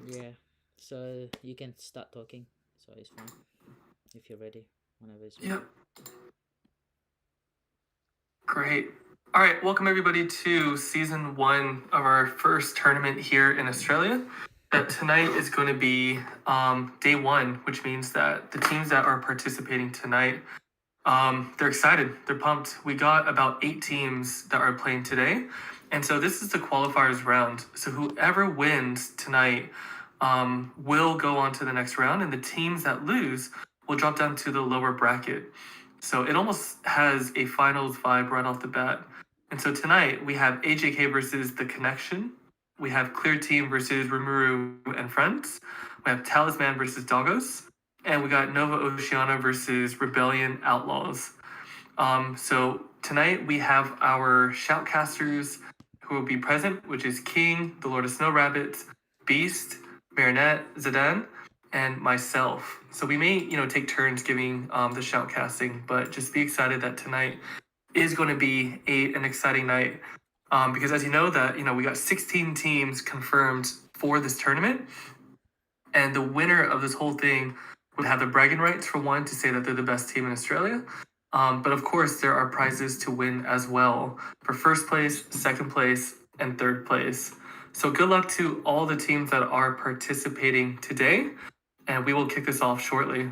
Yeah. So you can start talking. So it's fine if you're ready. Whenever it's ready. Yep. Great. All right, welcome everybody to season 1 of our first tournament here in Australia. Tonight is going to be day 1, which means that the teams that are participating tonight, they're excited, they're pumped. We got about 8 teams that are playing today, and so this is the qualifiers round. So whoever wins tonight will go on to the next round, and the teams that lose will drop down to the lower bracket. So it almost has a finals vibe right off the bat. And so tonight we have AJK versus The Connection. We have Clear Team versus Rimuru and Friends. We have Talisman versus Doggos. And we got Nova Oceana versus Rebellion Outlaws. So tonight we have our shoutcasters who will be present, which is King, the Lord of Snow Rabbits, Beast, Marinette, Zidane, and myself. So we may, take turns giving the shoutcasting, but just be excited that tonight is going to be an exciting night. Because as you know that, we got 16 teams confirmed for this tournament. And the winner of this whole thing would have the bragging rights for one to say that they're the best team in Australia. But of course, there are prizes to win as well for first place, second place, and third place. So good luck to all the teams that are participating today, and we will kick this off shortly.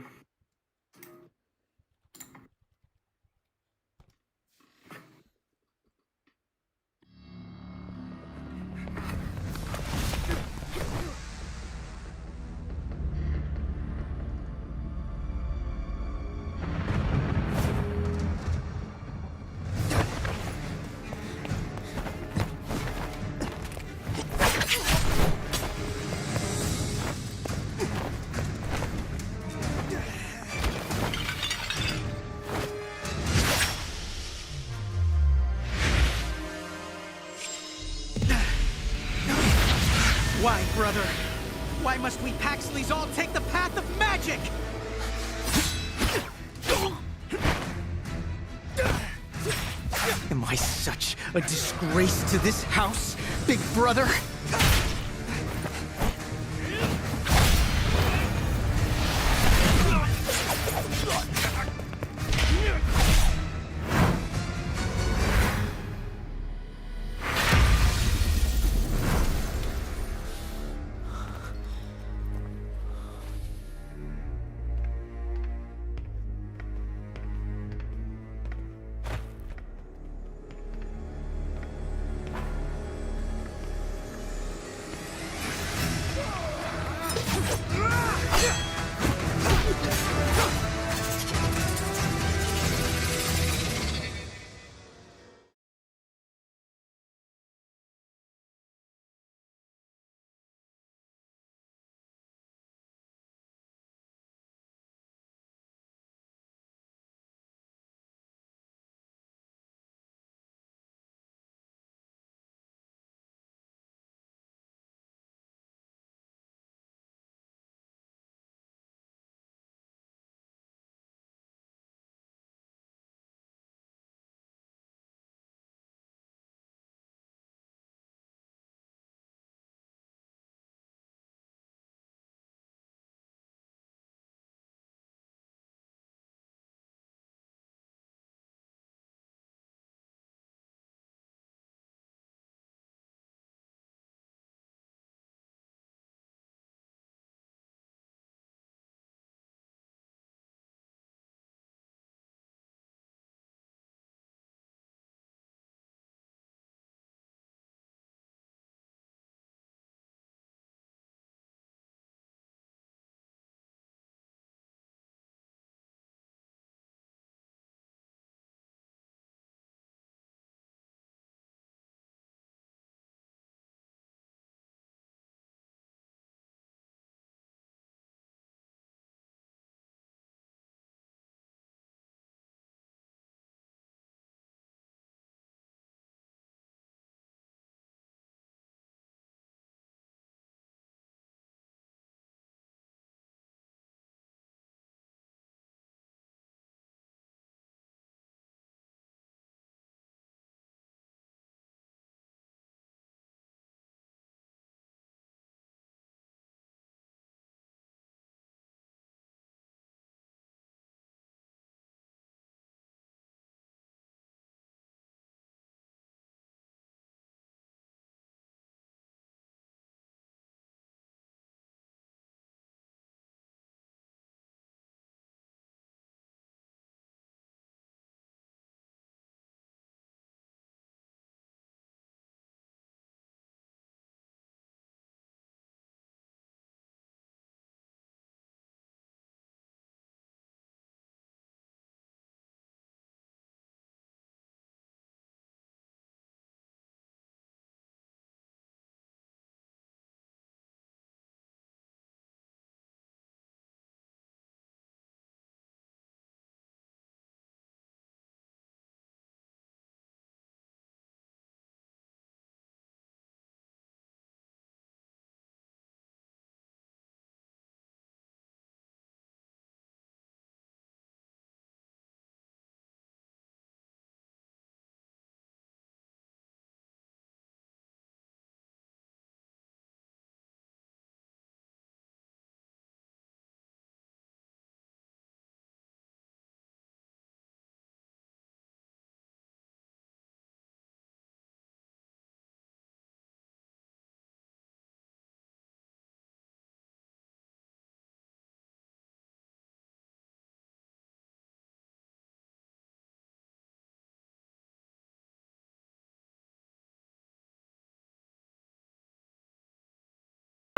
Why, brother? Why must we Paxleys all take the path of magic? Am I such a disgrace to this house, big brother?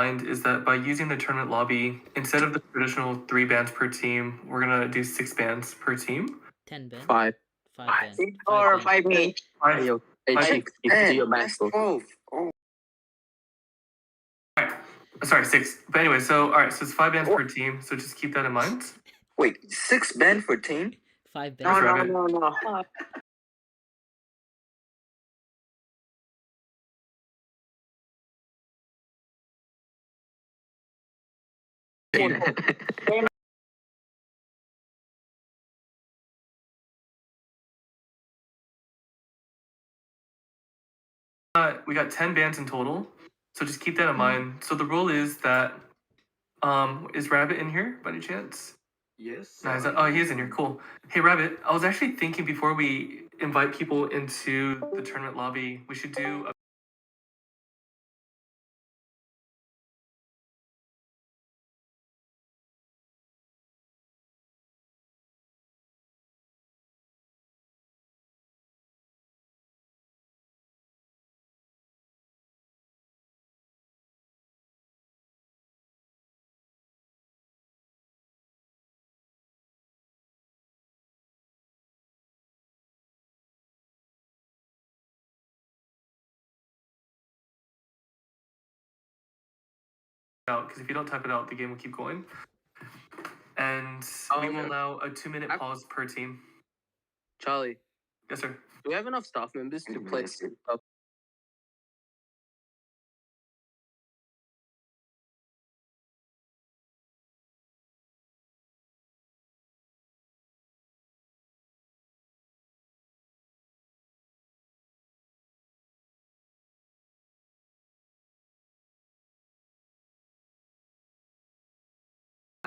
mind is that by using the tournament lobby, instead of the traditional 3 bands per team, we're gonna do 6 bands per team. 10 Ben. 5. 5 Ben. Or 5 Ben. 5 me. Five. Yo, Five. do your math, bro. 12. Oh, Alright. Sorry, 6. But anyway, so alright, so it's 5 bands per team, so just keep that in mind. wait, 6 band for team? 5 Ben. That's No, right. no, no, no. We got 10 bands in total, so just keep that in mind. So the rule is that, is Rabbit in here by any chance? Yes. No, oh, he is in here. Cool. Hey, Rabbit, I was actually thinking before we invite people into the tournament lobby, we should do a out, because if you don't type it out, the game will keep going. And we will Okay. allow a 2-minute pause per team. Charlie, Yes, sir. do we have enough staff members to play?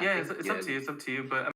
Yeah, it's up to you. It's up to you. But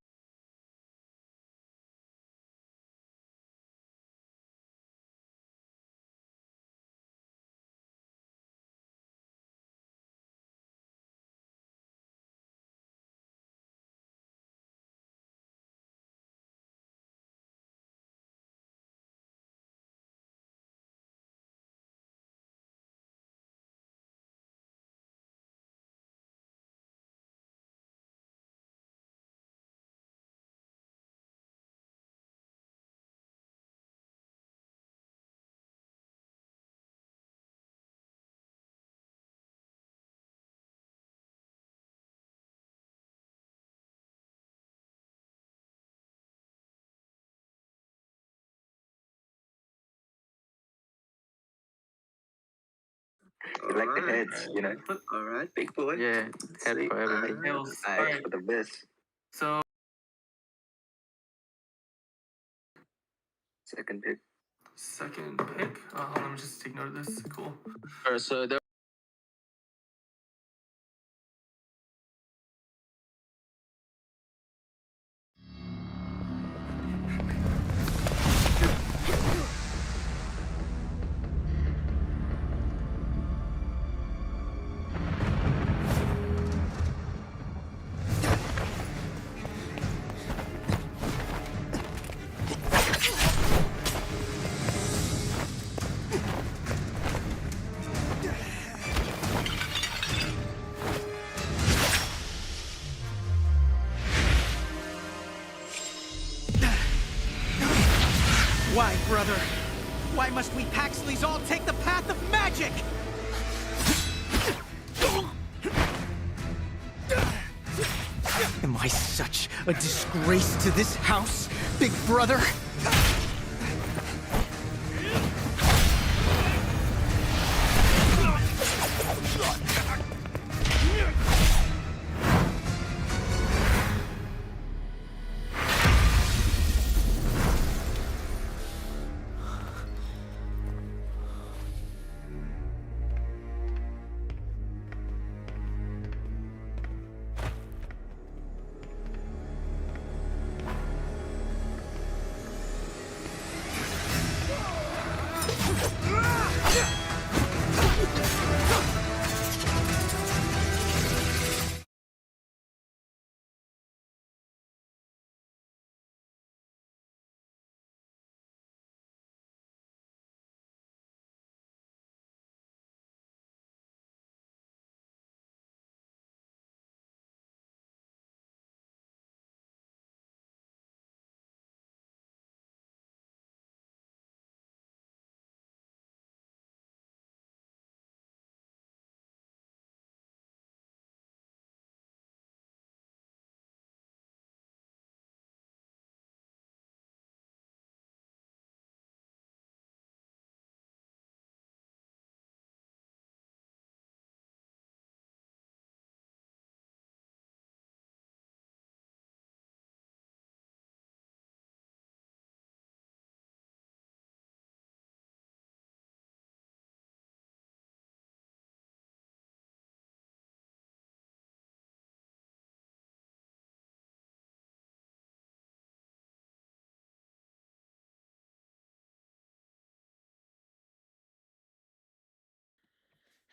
You like the heads, you know? All right. Big boy. Yeah, head See? for everything. Tails. Nice Alright. for the best. So Second pick. second pick. Hold on, let me just take note of this. Cool. Alright, so there. Why, brother? Why must we Paxleys all take the path of magic? Am I such a disgrace to this house, big brother?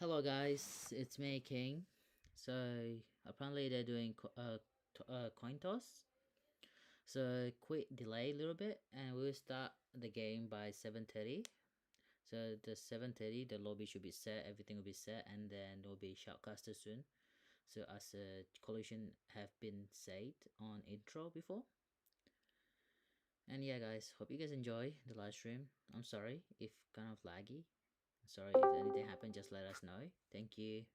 Hello guys, it's me King. So apparently they're doing coin toss. So quick delay a little bit, and we'll start the game by 7:30. So the 7:30, the lobby should be set, everything will be set, and then there will be shoutcaster soon. So as a collision have been said on intro before. And yeah guys, hope you guys enjoy the live stream. I'm sorry if kind of laggy. Sorry if anything happened, just let us know. Thank you.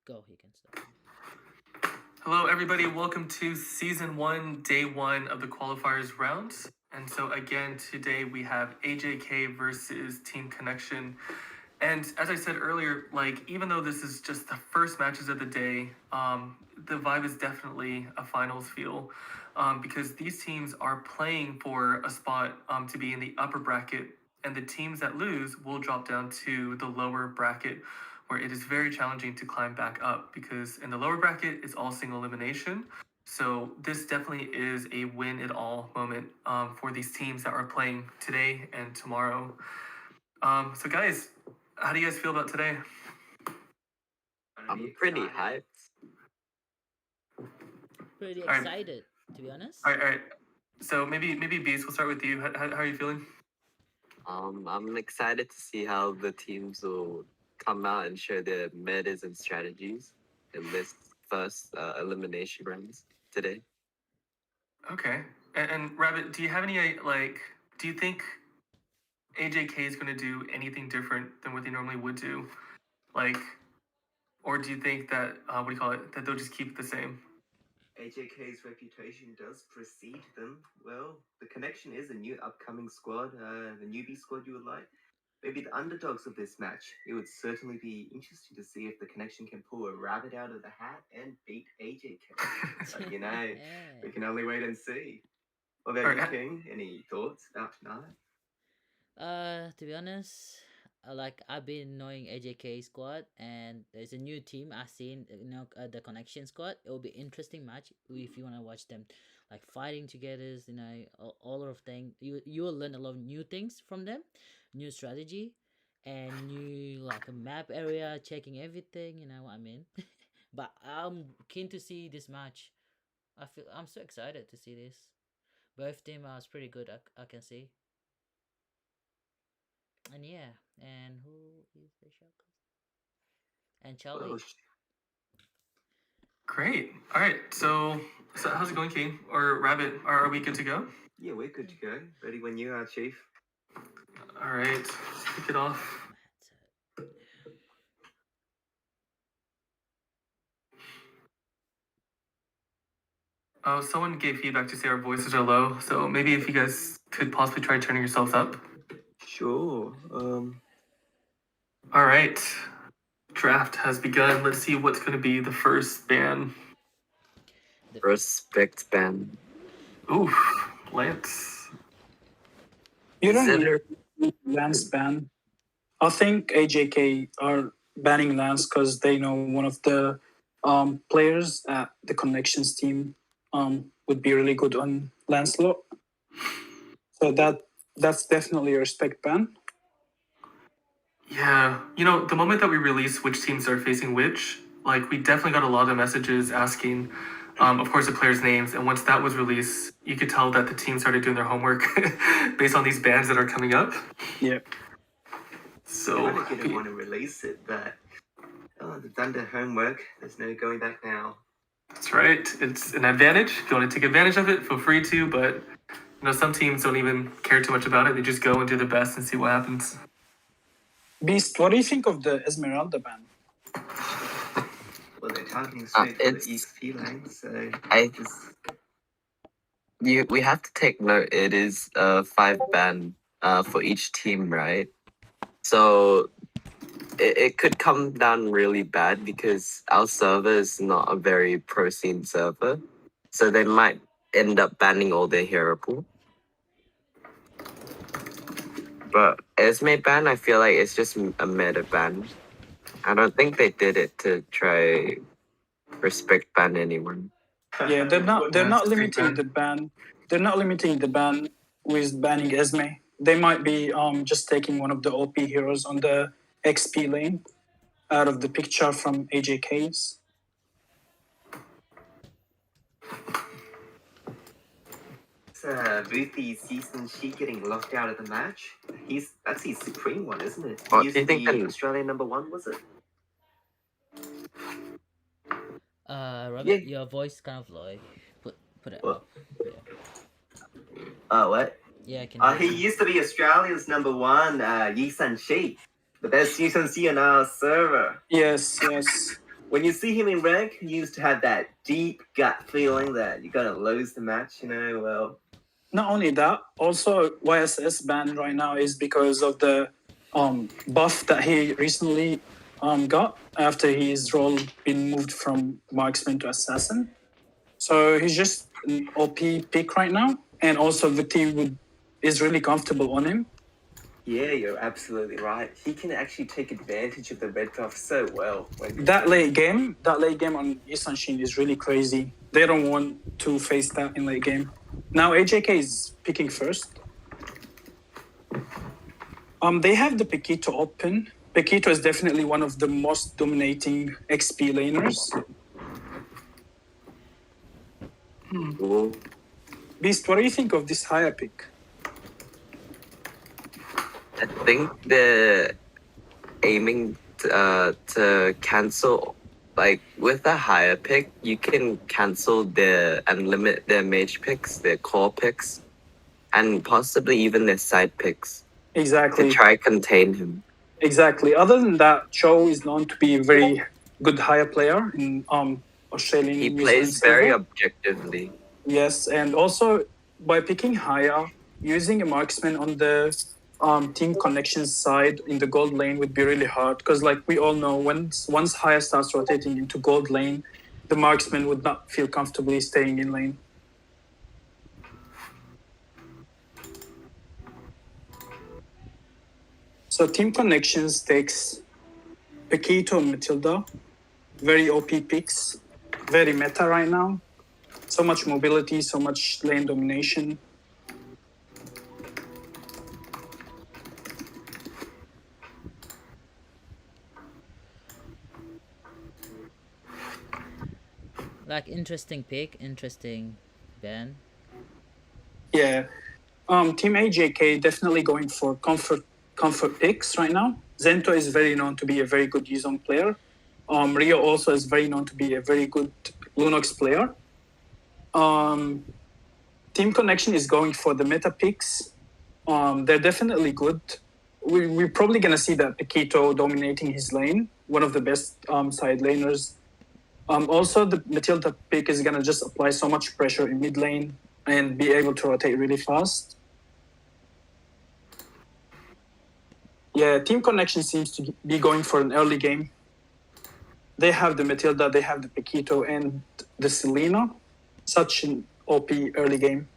Go, you can start. Hello, everybody. Welcome to Season 1, Day 1 of the qualifiers rounds. And so, again, today we have AJK versus Team Connection. And as I said earlier, like, even though this is just the first matches of the day, the vibe is definitely a finals feel because these teams are playing for a spot to be in the upper bracket, and the teams that lose will drop down to the lower bracket, where it is very challenging to climb back up because in the lower bracket, it's all single elimination. So this definitely is a win-it-all moment for these teams that are playing today and tomorrow. So guys, how do you guys feel about today? I'm pretty hyped. Pretty Alright. excited, to be honest. All right. So maybe Beast, we'll start with you. How are you feeling? I'm excited to see how the teams will come out and share their metas and strategies in this first elimination rounds today. Okay. And Rabbit, do you have any do you think AJK is going to do anything different than what they normally would do? Like, or do you think that that they'll just keep it the same? AJK's reputation does precede them. Well, the Connection is a new upcoming squad, the newbie squad you would like. Maybe the underdogs of this match. It would certainly be interesting to see if the Connection can pull a rabbit out of the hat and beat AJK. But, you know, we can only wait and see. What about you, King? Any thoughts about tonight? To be honest, I've been knowing AJK squad, and there's a new team I've seen. The Connection squad. It will be interesting match if you wanna watch them, like fighting together. All of things. You will learn a lot of new things from them, new strategy, and new like a map area, checking everything. You know what I mean? But I'm keen to see this match. I'm so excited to see this. Both team are pretty good. I can see. And yeah, and who is the shotgun? And Charlie. Well, Great. All right. So how's it going, King or Rabbit? Are we good to go? yeah, we're good to go. Ready when you are, Chief. All right. Let's kick it off. Oh, someone gave feedback to say our voices are low, so maybe if you guys could possibly try turning yourselves up. Sure. All right. Draft has begun. Let's see what's going to be the first ban. Respect ban. Oof, Lance. You don't need Lance ban. I think AJK are banning Lance because they know one of the players at the Connections team would be really good on Lancelot. So that's definitely a respect ban. Yeah, the moment that we release which teams are facing which, like, we definitely got a lot of messages asking, of course, the players' names. And once that was released, you could tell that the team started doing their homework based on these bans that are coming up. Yeah. So I didn't want to release it, but they've done their homework. There's no going back now. That's right. It's an advantage. If you want to take advantage of it, feel free to. But some teams don't even care too much about it. They just go and do their best and see what happens. Beast, what do you think of the Esmeralda ban? Well, they're targeting straight for the EXP lane, so we have to take note. It is 5 ban for each team, right? So it could come down really bad because our server is not a very pro scene server, so they might end up banning all their hero pool. But Esme ban, I feel like it's just a meta ban. I don't think they did it to try respect ban anyone. Yeah, they're not limiting the ban. They're not limiting the ban with banning Esme. They might be just taking one of the OP heroes on the XP lane out of the picture from AJK's. Ruthie season she getting locked out of the match. That's his supreme one, isn't it? Oh, He used do you think to be that- Australian #1, was it? Robert, your voice kind of low. Put it What? up. Yeah. Oh, what? Yeah, I can. He used to be Australia's #1, Yi San Shi. But there's Yi San Shi on our server. Yes. when you see him in rank, you used to have that deep gut feeling that you're gonna lose the match. Well, Not only that, also YSS ban right now is because of the buff that he recently got after his role been moved from marksman to assassin. So he's just an OP pick right now, and also the team is really comfortable on him. yeah, you're absolutely right. He can actually take advantage of the red buff so well. That late game on Isanshin is really crazy. They don't want to face that in late game. Now AJK is picking first. They have the Paquito open. Paquito is definitely one of the most dominating XP laners. Ooh. Beast, what do you think of this higher pick? I think they're aiming to cancel, like with a higher pick, you can cancel and limit their mage picks, their core picks, and possibly even their side picks Exactly. to try contain him. Exactly. Other than that, Cho is known to be a very good higher player in Australian. He New plays Zealand very server. objectively. Yes, and also by picking higher, using a marksman on the team connections side in the gold lane would be really hard because, like we all know, once higher starts rotating into gold lane, the marksman would not feel comfortably staying in lane. So team connections takes Paquito and Matilda, very OP picks, very meta right now. So much mobility, so much lane domination. Like interesting pick, interesting ban. Yeah. Team AJK definitely going for comfort picks right now. Zento is very known to be a very good Yuzong player. Rio also is very known to be a very good Lunox player. Team Connection is going for the meta picks. They're definitely good. We're probably going to see that Paquito dominating his lane, one of the best side laners. Also, the Matilda pick is going to just apply so much pressure in mid lane and be able to rotate really fast. Yeah, Team Connection seems to be going for an early game. They have the Matilda, they have the Paquito, and the Selena. Such an OP early game.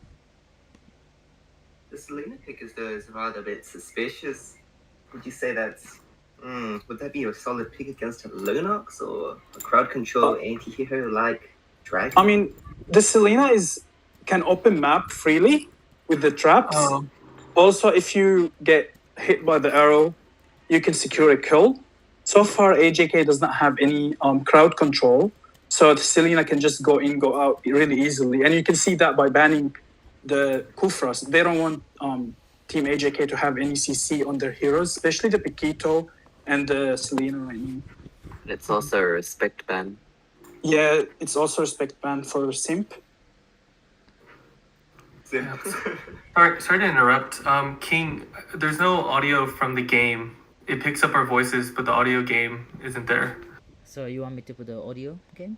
The Selena pick is rather a bit suspicious. Would you say that's... would that be a solid pick against a Lunox or a crowd control anti-hero like Dragon? I mean, the Selena can open map freely with the traps. Also, if you get hit by the arrow, you can secure a kill. So far, AJK does not have any crowd control, so the Selena can just go in, go out really easily. And you can see that by banning the Kufras. They don't want Team AJK to have any CC on their heroes, especially the Paquito and the Selena right now. It's also a respect ban. Yeah, it's also a respect ban for Simp. Yeah. Sorry to interrupt. King, there's no audio from the game. It picks up our voices, but the audio game isn't there. So you want me to put the audio again?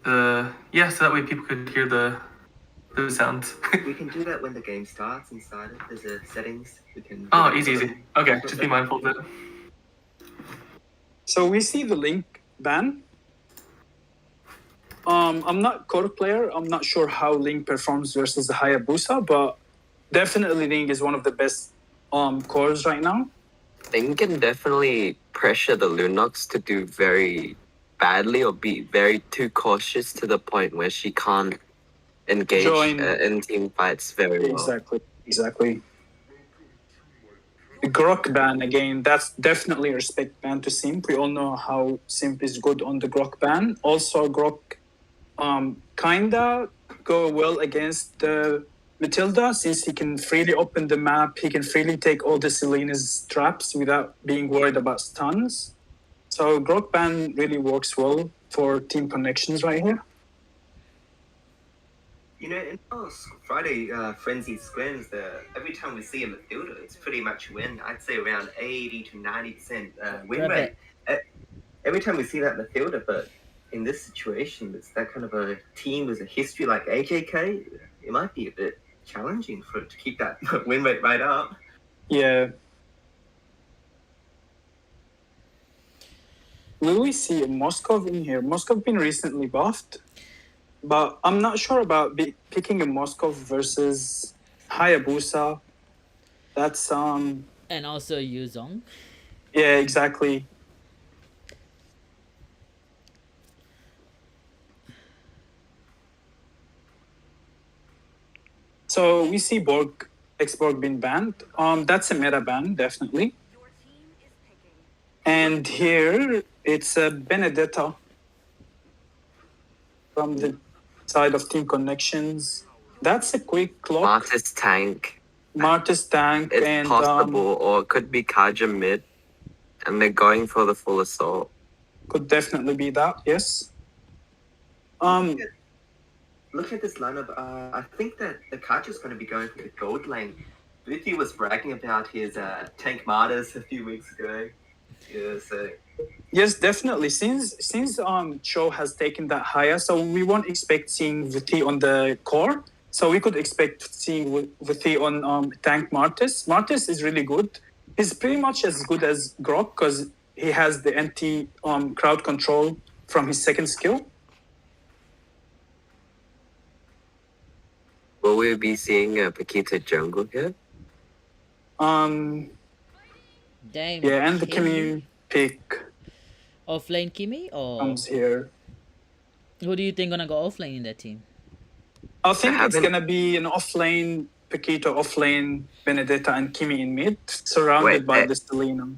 Yeah, so that way people could hear the sounds. We can do that when the game starts inside it. There's a settings. We can. Oh, easy. Okay, just be mindful of it. So we see the Link ban. I'm not core player. I'm not sure how Link performs versus the Hayabusa, but definitely Link is one of the best cores right now. Link can definitely pressure the Lunox to do very badly or be very too cautious to the point where she can't engage in team fights very well. Exactly. The Grok ban again, that's definitely a respect ban to Simp. We all know how Simp is good on the Grok ban. Also, Grok kinda go well against the Matilda since he can freely open the map. He can freely take all the Selena's traps without being worried about stuns. So Grok ban really works well for team connections right here. You know, in our Friday Frenzy scrims, every time we see a Matilda, it's pretty much win. I'd say around 80 to 90% win rate. every time we see that in the fielder, but in this situation, it's that kind of a team with a history like AJK. It might be a bit challenging for it to keep that win rate right up. Yeah. Will we see Moskov in here? Moskov been recently buffed, but I'm not sure about picking a Moskov versus Hayabusa. That's And also Yuzong. yeah, exactly. So we see X-Borg being banned. That's a meta ban, definitely. And here it's a Benedetta from the side of Team Connections. That's a quick clock. Martis tank. Martis tank. It's and possible, or it could be Kaja mid, and they're going for the full assault. Could definitely be that, yes. Look at this lineup. I think that the Kaja is going to be going for the gold lane. Vicky was bragging about his tank martyrs a few weeks ago. Yeah, so Yes, definitely. Since Cho has taken that higher, so we won't expect seeing Viti on the core. So we could expect seeing Viti on tank Martis. Martis is really good. He's pretty much as good as Grok because he has the anti crowd control from his second skill. Will we be seeing a Paquita jungle here? Damn. Yeah, and the Kimi pick Offlane Kimi or comes here. who do you think gonna go offlane in that team? I think it's gonna be an offlane Paquito, offlane Benedetta, and Kimi in mid, surrounded by the Selena.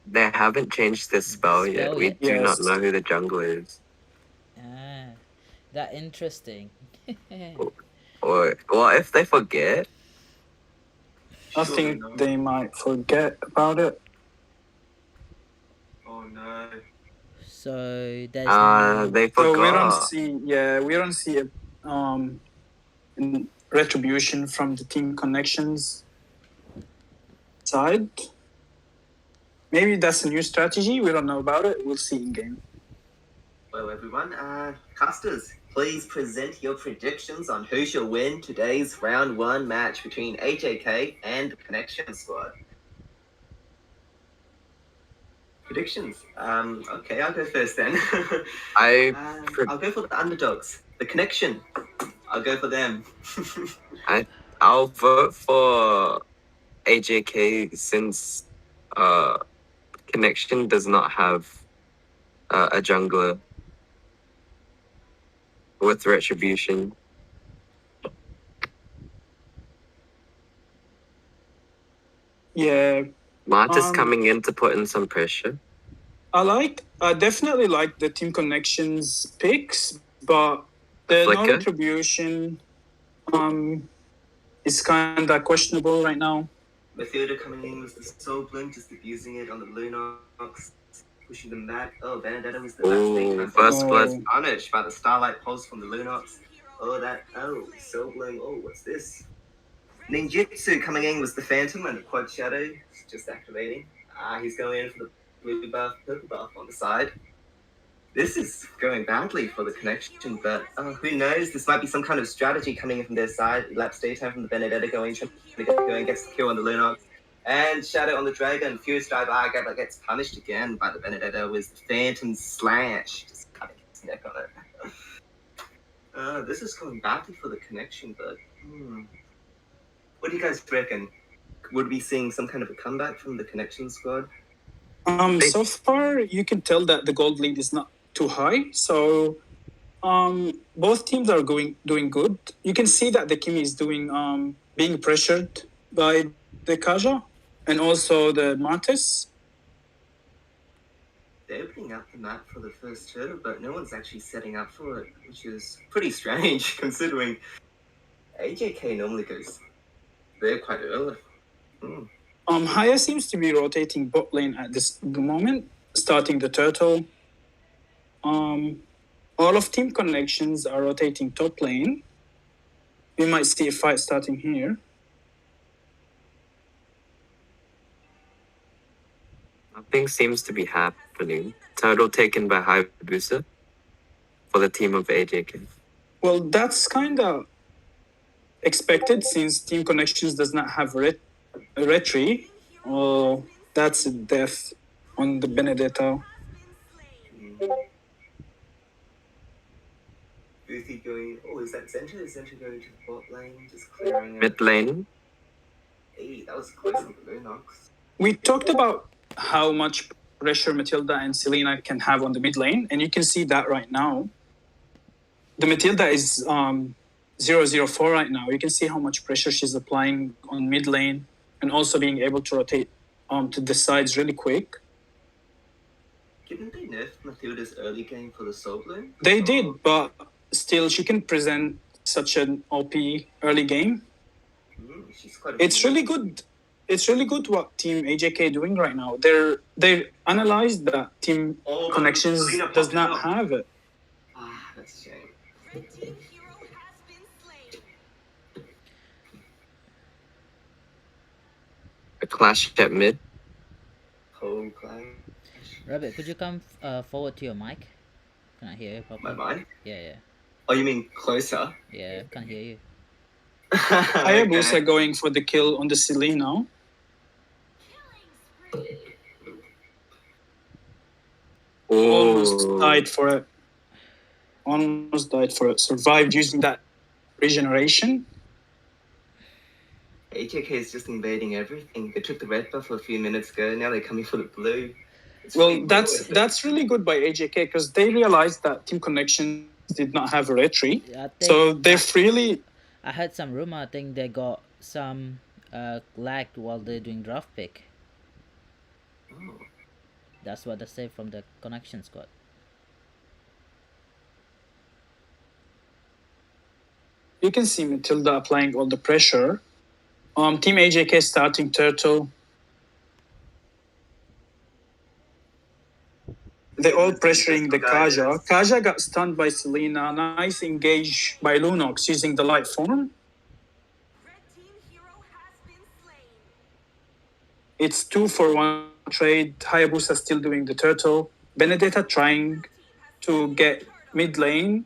They haven't changed the spell yet. We do not know who the jungle is. Ah, that interesting. Or what if they forget? I think they might forget about it. oh no. So that's They So forgot. we don't see a retribution from the Team Connections side. Maybe that's a new strategy. We don't know about it. We'll see in game. Well, everyone, casters, please present your predictions on who shall win today's round 1 match between AJK and the Connection Squad. Predictions. Okay, I'll go first then. I'll go for the underdogs. The Connection. I'll go for them. I'll vote for AJK since Connection does not have a jungler with retribution. Yeah. Martis coming in to put in some pressure. I definitely like the Team Connections picks, but the no retribution is kind of questionable right now. Mathilda coming in with the Soul Blink, just abusing it on the Lunox, pushing them back. Oh, Benedetta was the last thing. First blood. Punished by the Starlight Pulse from the Lunox. Soul Bloom. Oh, what's this? Ninjutsu coming in was the Phantom and the Quad Shadow, just activating. He's going in for the blue buff, purple buff on the side. This is going badly for the Connection, but who knows? This might be some kind of strategy coming in from their side. Elapsed daytime from the Benedetta going to gets the kill on the Lunox. And Shadow on the Dragon. Furious Drive gets punished again by the Benedetta with the Phantom Slash. Just cutting his neck on it. This is going badly for the Connection, but what do you guys reckon? Would we be seeing some kind of a comeback from the Connection squad? So far, you can tell that the gold lead is not too high. So both teams are doing good. You can see that the Kimi is doing being pressured by the Kaja and also the Martis. They're opening up the map for the first turtle, but no one's actually setting up for it, which is pretty strange considering AJK normally goes there quite early. Haya seems to be rotating bot lane at the moment, starting the turtle. All of Team Connections are rotating top lane. We might see a fight starting here. Nothing seems to be happening. turtle taken by Hayabusa for the team of AJK. Well, that's kind of expected since Team Connections does not have retry. Oh, that's a death on the Benedetta. Boothie going. Oh, is that Center? Is Center going to the bot lane? Just clearing it. Mid lane. Hey, that was close on the Lunox. We talked about how much pressure Matilda and Selena can have on the mid lane, and you can see that right now. The Matilda is 0-0-4 right now. You can see how much pressure she's applying on mid lane and also being able to rotate to the sides really quick. Didn't they nerf Matilda's early game for the soul bloom? They did, but still she can present such an OP early game. She's quite It's really good. It's really good what Team AJK doing right now. They analyzed that Team Connections Selena does popped not up. have it. Ah, that's a shame. A clash at mid. Cold clash. Rabbit, could you come forward to your mic? Can I hear you properly? My mind? Yeah. Oh, you mean closer? Yeah, can't hear you. Hayabusa going for the kill on the Celine now. Almost died for it. Almost died for it. Survived using that regeneration. AJK is just invading everything. They took the red buff a few minutes ago. Now they're coming for the blue. It's Well, really that's really good by AJK because they realized that Team Connection did not have a retry. I think So they're freely. I heard some rumor. I think they got some lagged while they're doing draft pick. Oh. That's what they say from the connection squad. You can see Matilda applying all the pressure. Team AJK starting turtle. They're all pressuring the Kaja. Kaja got stunned by Selena. Nice engage by Lunox using the light form. It's 2-for-1 trade. Hayabusa still doing the turtle. Benedetta trying to get mid lane.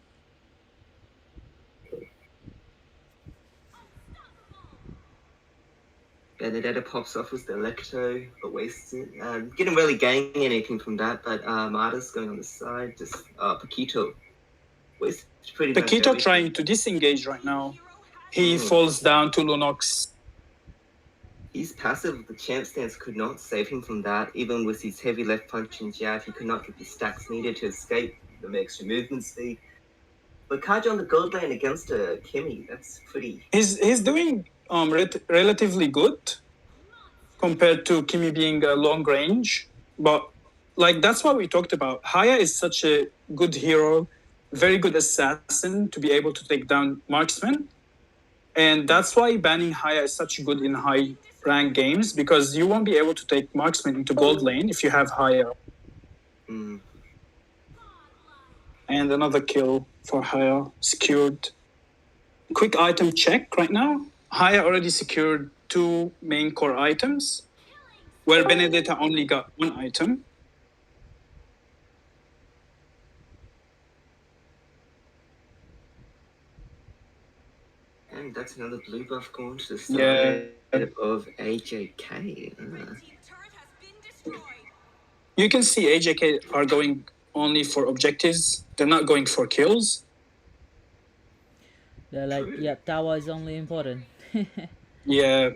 Benedetta pops off with the Electro, but wastes it. Didn't really gain anything from that, but Marta's going on the side. Just Paquito. Wasted pretty much Paquito everything. trying to disengage right now. He falls down to Lunox. He's passive. The champ stance could not save him from that. Even with his heavy left punch and jab, he could not get the stacks needed to escape the extra movement speed. But Kaja on the gold lane against Kimmy, that's pretty. He's doing relatively good compared to Kimi being a long range. But like that's what we talked about. Haya is such a good hero, very good assassin to be able to take down marksmen. And that's why banning Haya is such good in high rank games because you won't be able to take marksman into gold lane if you have Haya. Mm. And another kill for Haya secured. Quick item check right now. Haya already secured 2 main core items, where Benedetta only got 1 item. And that's another blue buff going to the side of AJK. You can see AJK are going only for objectives. They're not going for kills. They're like, yeah, tower is only important. Yeah.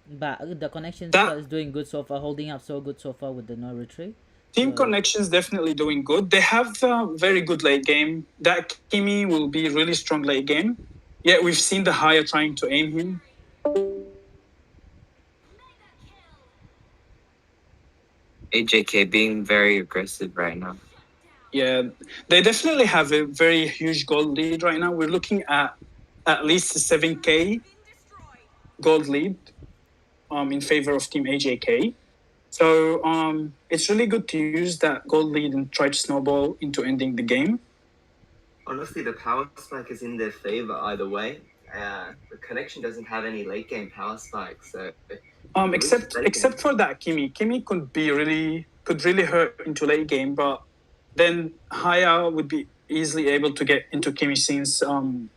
But the connection squad is doing good so far, holding up so good so far with the no retreat. Team Connections definitely doing good. They have a very good late game. That Kimi will be really strong late game. Yeah, we've seen the Haya trying to aim him. AJK being very aggressive right now. Yeah, they definitely have a very huge gold lead right now. We're looking at least a 7K gold lead in favor of Team AJK. So it's really good to use that gold lead and try to snowball into ending the game. Honestly, the power spike is in their favor either way. The connection doesn't have any late game power spike, so except for that Kimi could really hurt into late game, but then Haya would be easily able to get into Kimi since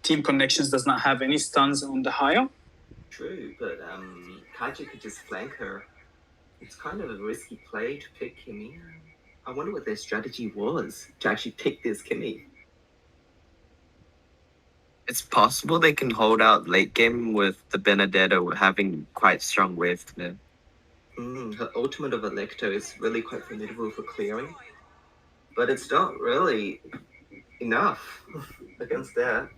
Team Connections does not have any stuns on the Haya. True, but Kaja could just flank her. It's kind of a risky play to pick Kimmy. I wonder what their strategy was to actually pick this Kimmy. It's possible they can hold out late game with the Benedetto having quite strong wave clear. Her ultimate of Electo is really quite formidable for clearing, but it's not really enough against that.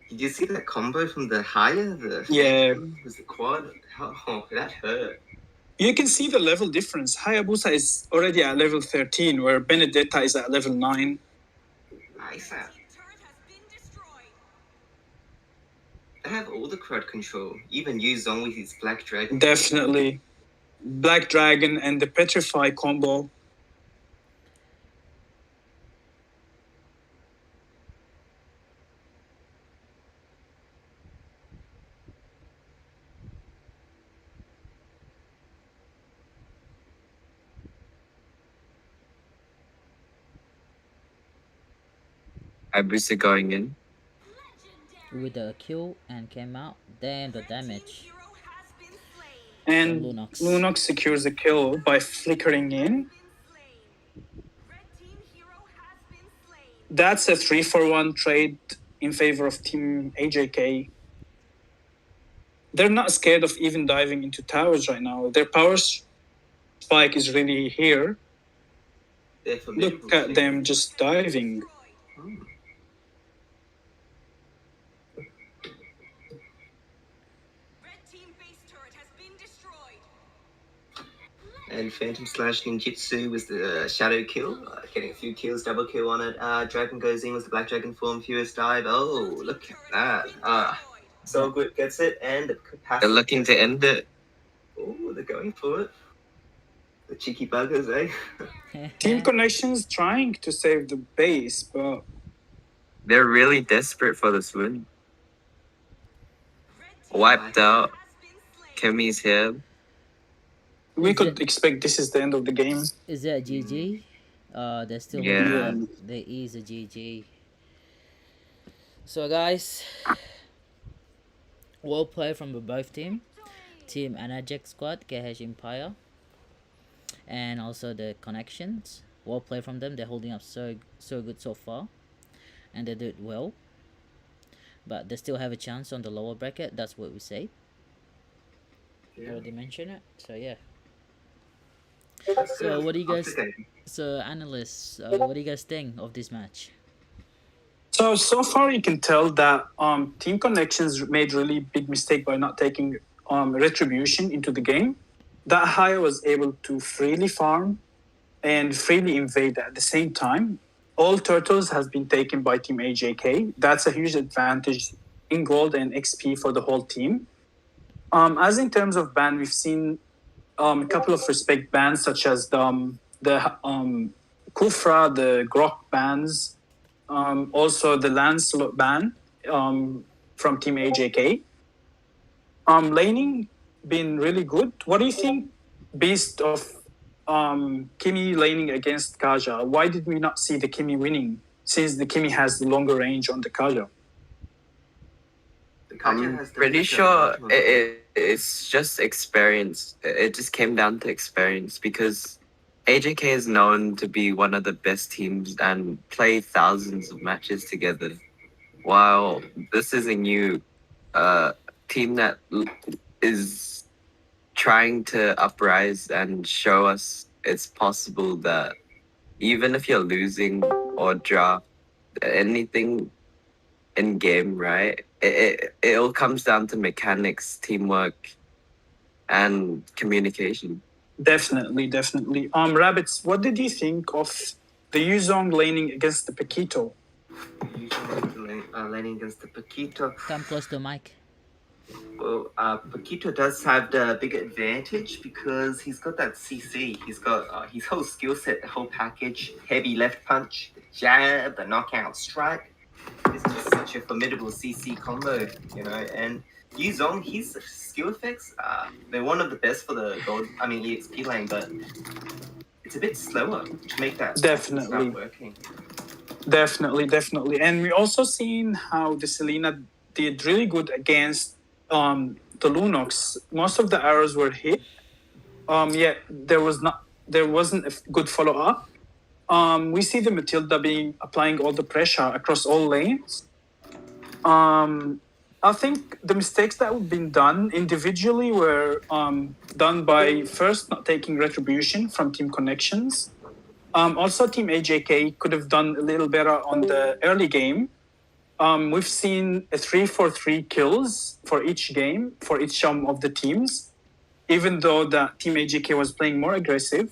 Did you see that combo from the Haya? Yeah. Was the quad? Oh, that hurt. You can see the level difference. Hayabusa is already at level 13, where Benedetta is at level 9. Nice. They have all the crowd control. Even Yu Zong with his Black Dragon. Definitely. Black Dragon and the Petrify combo. Hayabusa going in. With the kill and came out. Then the damage. And Lunox. Lunox secures the kill by flickering in. That's a 3-for-1 trade in favor of Team AJK. They're not scared of even diving into towers right now. Their power spike is really here. Look at them just diving. And Phantom Slash Ninjutsu was the shadow kill, getting a few kills, double kill on it. Dragon goes in with the Black Dragon form, Furious dive. Oh, look at that. So good gets it, and the capacity. They're looking to end it. Oh, they're going for it. The cheeky buggers, eh? Team Connections trying to save the base, but They're really desperate for this win. Wiped out. Kimmy's here. we could expect this is the end of the game. Is that GG? They're still Yeah. holding on. There is a GG. So guys, well play from both team. Team Anajek Squad, KH Empire, and also the Connections. Well play from them. They're holding up so good so far, and they did well. But they still have a chance on the lower bracket. That's what we say. Yeah. Already mentioned it. So yeah. So what do you guys? So analysts, what do you guys think of this match? So far you can tell that Team Connections made really big mistake by not taking Retribution into the game. That Haya was able to freely farm and freely invade at the same time. All turtles has been taken by Team AJK. That's a huge advantage in gold and XP for the whole team. As in terms of ban, we've seen a couple of respect bans, such as the Kufra, the Grok bans, also the Lancelot ban from Team AJK. Laning been really good. What do you think, based of Kimi laning against Kaja? Why did we not see the Kimi winning, since the Kimi has the longer range on the Kaja? I'm pretty sure it's just experience. It just came down to experience because AJK is known to be one of the best teams and play thousands of matches together. While this is a new team that is trying to uprise and show us it's possible that even if you're losing or draft anything in game, right? It all comes down to mechanics, teamwork, and communication. Definitely. Rabbits, what did you think of the Yuzong laning against the Paquito? Laning against the Paquito. Come close to Mike. Well, Paquito does have the big advantage because he's got that CC. He's got his whole skill set, the whole package. Heavy left punch, the jab, the knockout strike. It's just such a formidable CC combo, you know, and Yu Zong, his skill effects, they're one of the best for the gold, EXP lane, but it's a bit slower to make that Definitely. start working. Definitely. And we also seen how the Selena did really good against the Lunox. Most of the arrows were hit. Yet there wasn't a good follow up. We see the Matilda applying all the pressure across all lanes. I think the mistakes that have been done individually were done by first not taking retribution from Team Connections. Also, Team AJK could have done a little better on the early game. We've seen a 3-4-3 kills for each game, for each of the teams, even though the Team AJK was playing more aggressive.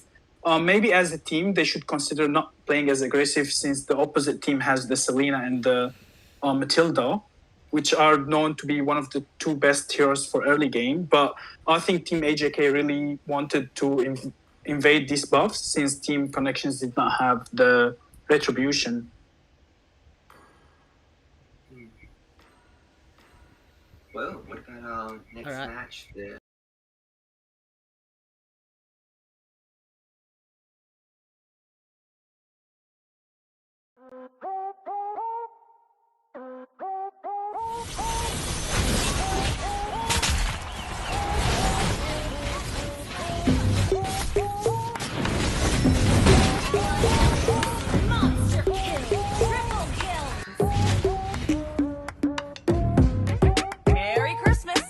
Maybe as a team, they should consider not playing as aggressive since the opposite team has the Selena and the Matilda, which are known to be one of the two best heroes for early game. But I think Team AJK really wanted to invade these buffs since Team Connections did not have the retribution. Well, what about our next Alright. match? The Monster kill! Triple kill! Merry Christmas!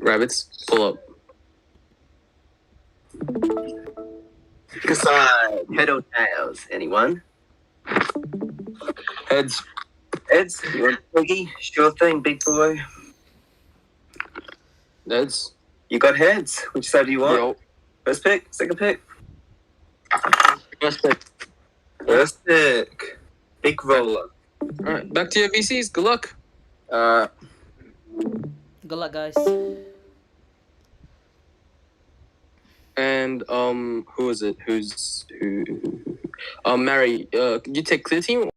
Rabbits, pull up. Decide head or tails. Anyone? Heads. Heads. You want Piggy? Sure thing, big boy. Heads. You got heads. Which side do you want? Yo. First pick. Second pick. First pick. First pick. Big roller. All right, back to your VCs. Good luck. Good luck, guys. And who is it? Who? Mary. You take clear team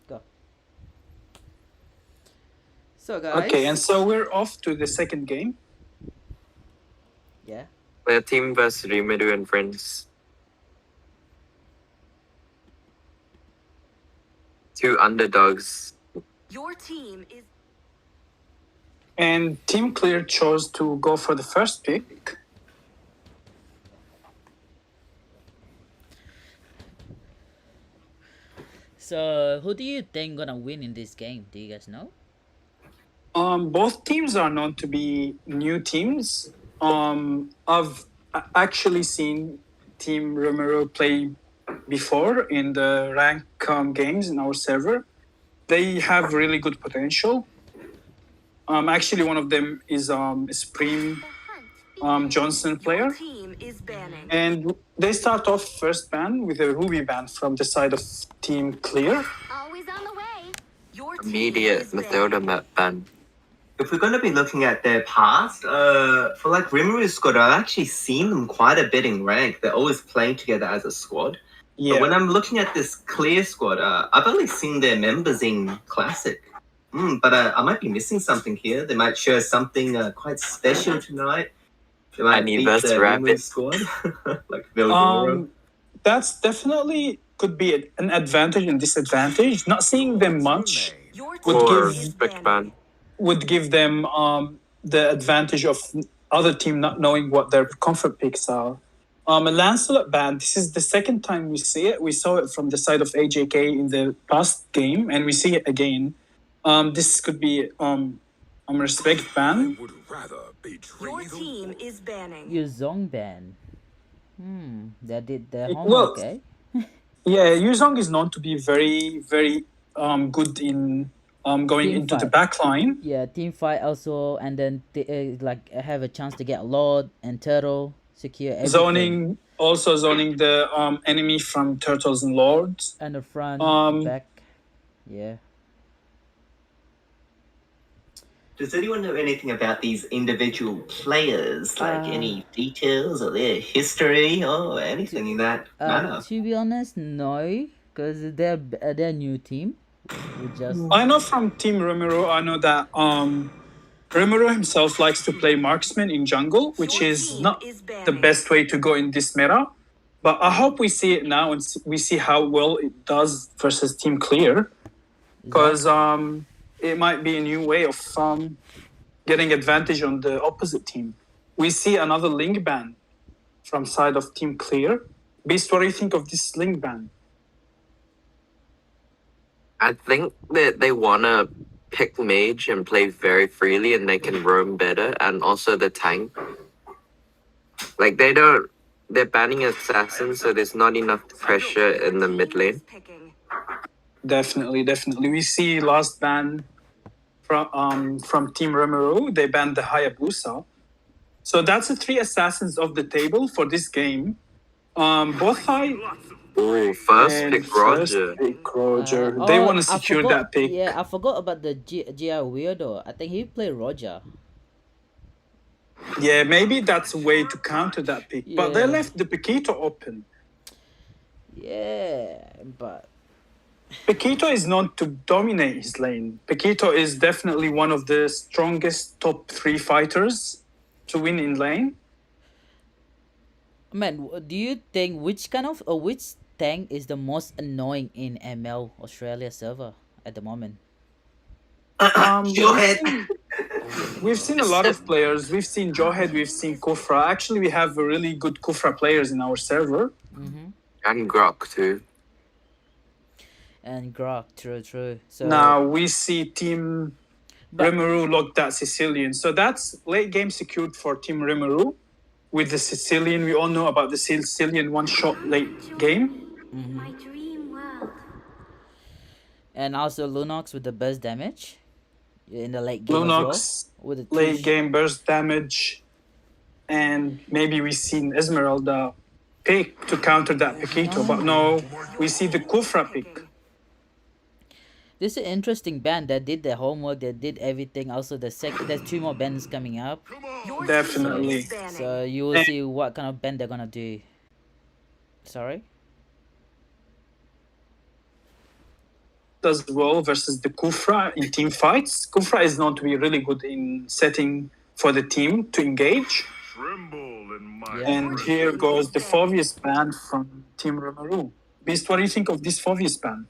Go. So guys. Okay, and so we're off to the second game. Yeah. We're team versus Rimeru and friends. Two underdogs. Your team is. And Team Clear chose to go for the first pick. So who do you think gonna win in this game? Do you guys know? Both teams are known to be new teams. I've actually seen Team Romero play before in the rank games in our server. They have really good potential. Actually, one of them is Supreme Johnson player. Your team is banning. And they start off first ban with a Ruby ban from the side of Team Clear. Always on the way. Your team Immediate is Mathilda map ban. If we're going to be looking at their past, for like Rimru's squad, I've actually seen them quite a bit in rank. They're always playing together as a squad. Yeah. But when I'm looking at this Clear squad, I've only seen their members in Classic. But I might be missing something here. They might show something quite special tonight. They might beat Aniverse the Rabbit. Rimru squad, like Vildoro. That's definitely could be an advantage and disadvantage. Not seeing them much Your Would team Or give- is strict banning. ban. would give them the advantage of other team not knowing what their comfort picks are. A Lancelot ban, this is the second time we see it. We saw it from the side of AJK in the past game, and we see it again. This could be a respect ban. would rather betray Your the team is banning. Yu Zong ban. That did their Well- homework, eh? Yeah, Yuzong is known to be very, very good in going Team into the fight. back line. Yeah, team fight also, and then like have a chance to get Lord and Turtle, secure everything. Zoning the enemy from Turtles and Lords. And the front, back. Yeah. Does anyone know anything about these individual players? Like any details of their history or anything in that manner? To be honest, no, because they're a new team. We just I know from Team Romero, I know that Romero himself likes to play marksman in jungle, which Your is team not is banning. the best way to go in this meta. But I hope we see it now and we see how well it does versus Team Clear, because it might be a new way of getting advantage on the opposite team. We see another link ban from side of Team Clear. Beast, what do you think of this link ban? I think that they wanna pick mage and play very freely, and they can roam better, and also the tank. Like they're banning assassins, so there's not enough pressure in the mid lane. Picking. Definitely. We see last ban from Team Romero. They banned the Hayabusa. So that's the three assassins off the table for this game. Both high Ooh, first and pick first Roger. pick Roger. They want to I secure forgot- that pick. Yeah, I forgot about the GR Weirdo. I think he played Roger. Yeah, maybe that's a way to counter that pick. But they Yeah. left the Paquito open. Yeah, but Paquito is known to dominate his lane. Paquito is definitely one of the strongest top 3 fighters to win in lane. man, do you think which tank is the most annoying in ML Australia server at the moment? Your head. We've seen a lot of players. We've seen Johead, we've seen Kufra. Actually, we have a really good Kufra players in our server. And Grok too. And Grok, true. So Now we see Team But- Rimuru lock that Sicilian. So that's late game secured for Team Rimuru. With the Sicilian, we all know about the Sicilian one-shot late game. My dream world. and also Lunox with the burst damage in the late game Lunox, as well. With the late two game burst damage. And maybe we seen Esmeralda pick to counter that Paquito. But no, we see the Kufra pick. This is an interesting band that did their homework, that did everything. Also, there's 2 more bands coming up, Your Definitely. team is banning. so you will see what kind of band they're gonna do. Sorry. does well versus the Kufra in team fights. Kufra is known to be really good in setting for the team to engage. Yeah. And here goes the Phobius ban from Team Rimuru. Beast, what do you think of this Phobius ban?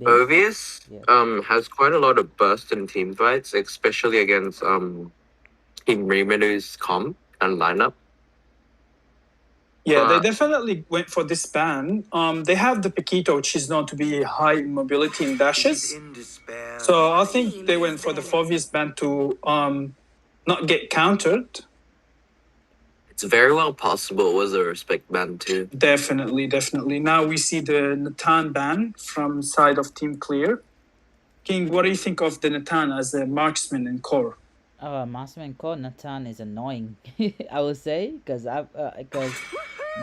Ovius Yeah. has quite a lot of burst in team fights, especially against Team Rimaru's comp and lineup. Yeah, they But- definitely went for this ban. They have the Paquito, which is known to be high in mobility and dashes. So I think they went for the Phobius ban to not get countered. It's very well possible it was a respect ban too. Definitely. Now we see the Natan ban from side of Team Clear. King, what do you think of the Natan as a marksman in core? Marksman called Nathan is annoying. I would say because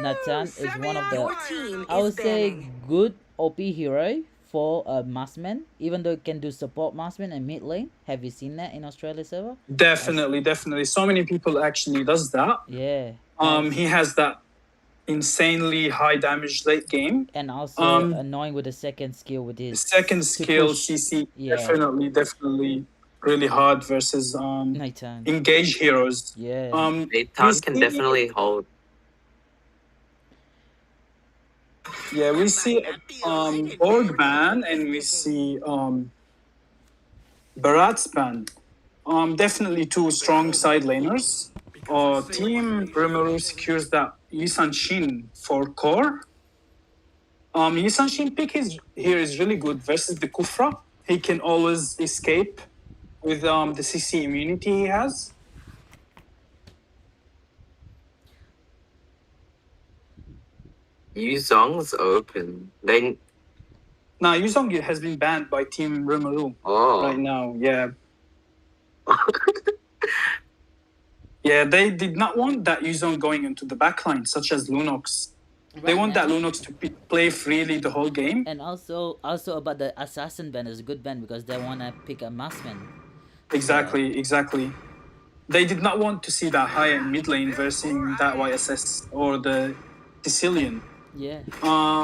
Nathan is one of Your the team I is would say banning. good OP hero for a marksman, even though it can do support marksman and mid lane. Have you seen that in Australia server? Definitely. So many people actually does that. Yeah. He has that insanely high damage late game. And also annoying with the second skill with his Second to skill push. CC Yeah. definitely really hard versus Nathan. engage heroes. Yeah. Nathan can definitely hold. Yeah, we see Org ban and we see Barat's ban. Definitely two strong side laners. Team Rimuru secures that Yisan Shin for core. Yisan Shin pick here is really good versus the Kufra. He can always escape with the CC immunity he has. Yuzong's open. Then Now, Yuzong has been banned by Team Rimuru right now. Yeah. Yeah, they did not want that Yuzong going into the backline, such as Lunox. They Right want that now. Lunox to play freely the whole game. And also about the assassin ban is a good ban because they wanna pick a marksman. Exactly. They did not want to see that high and mid lane versus that YSS or the Sicilian. Yeah.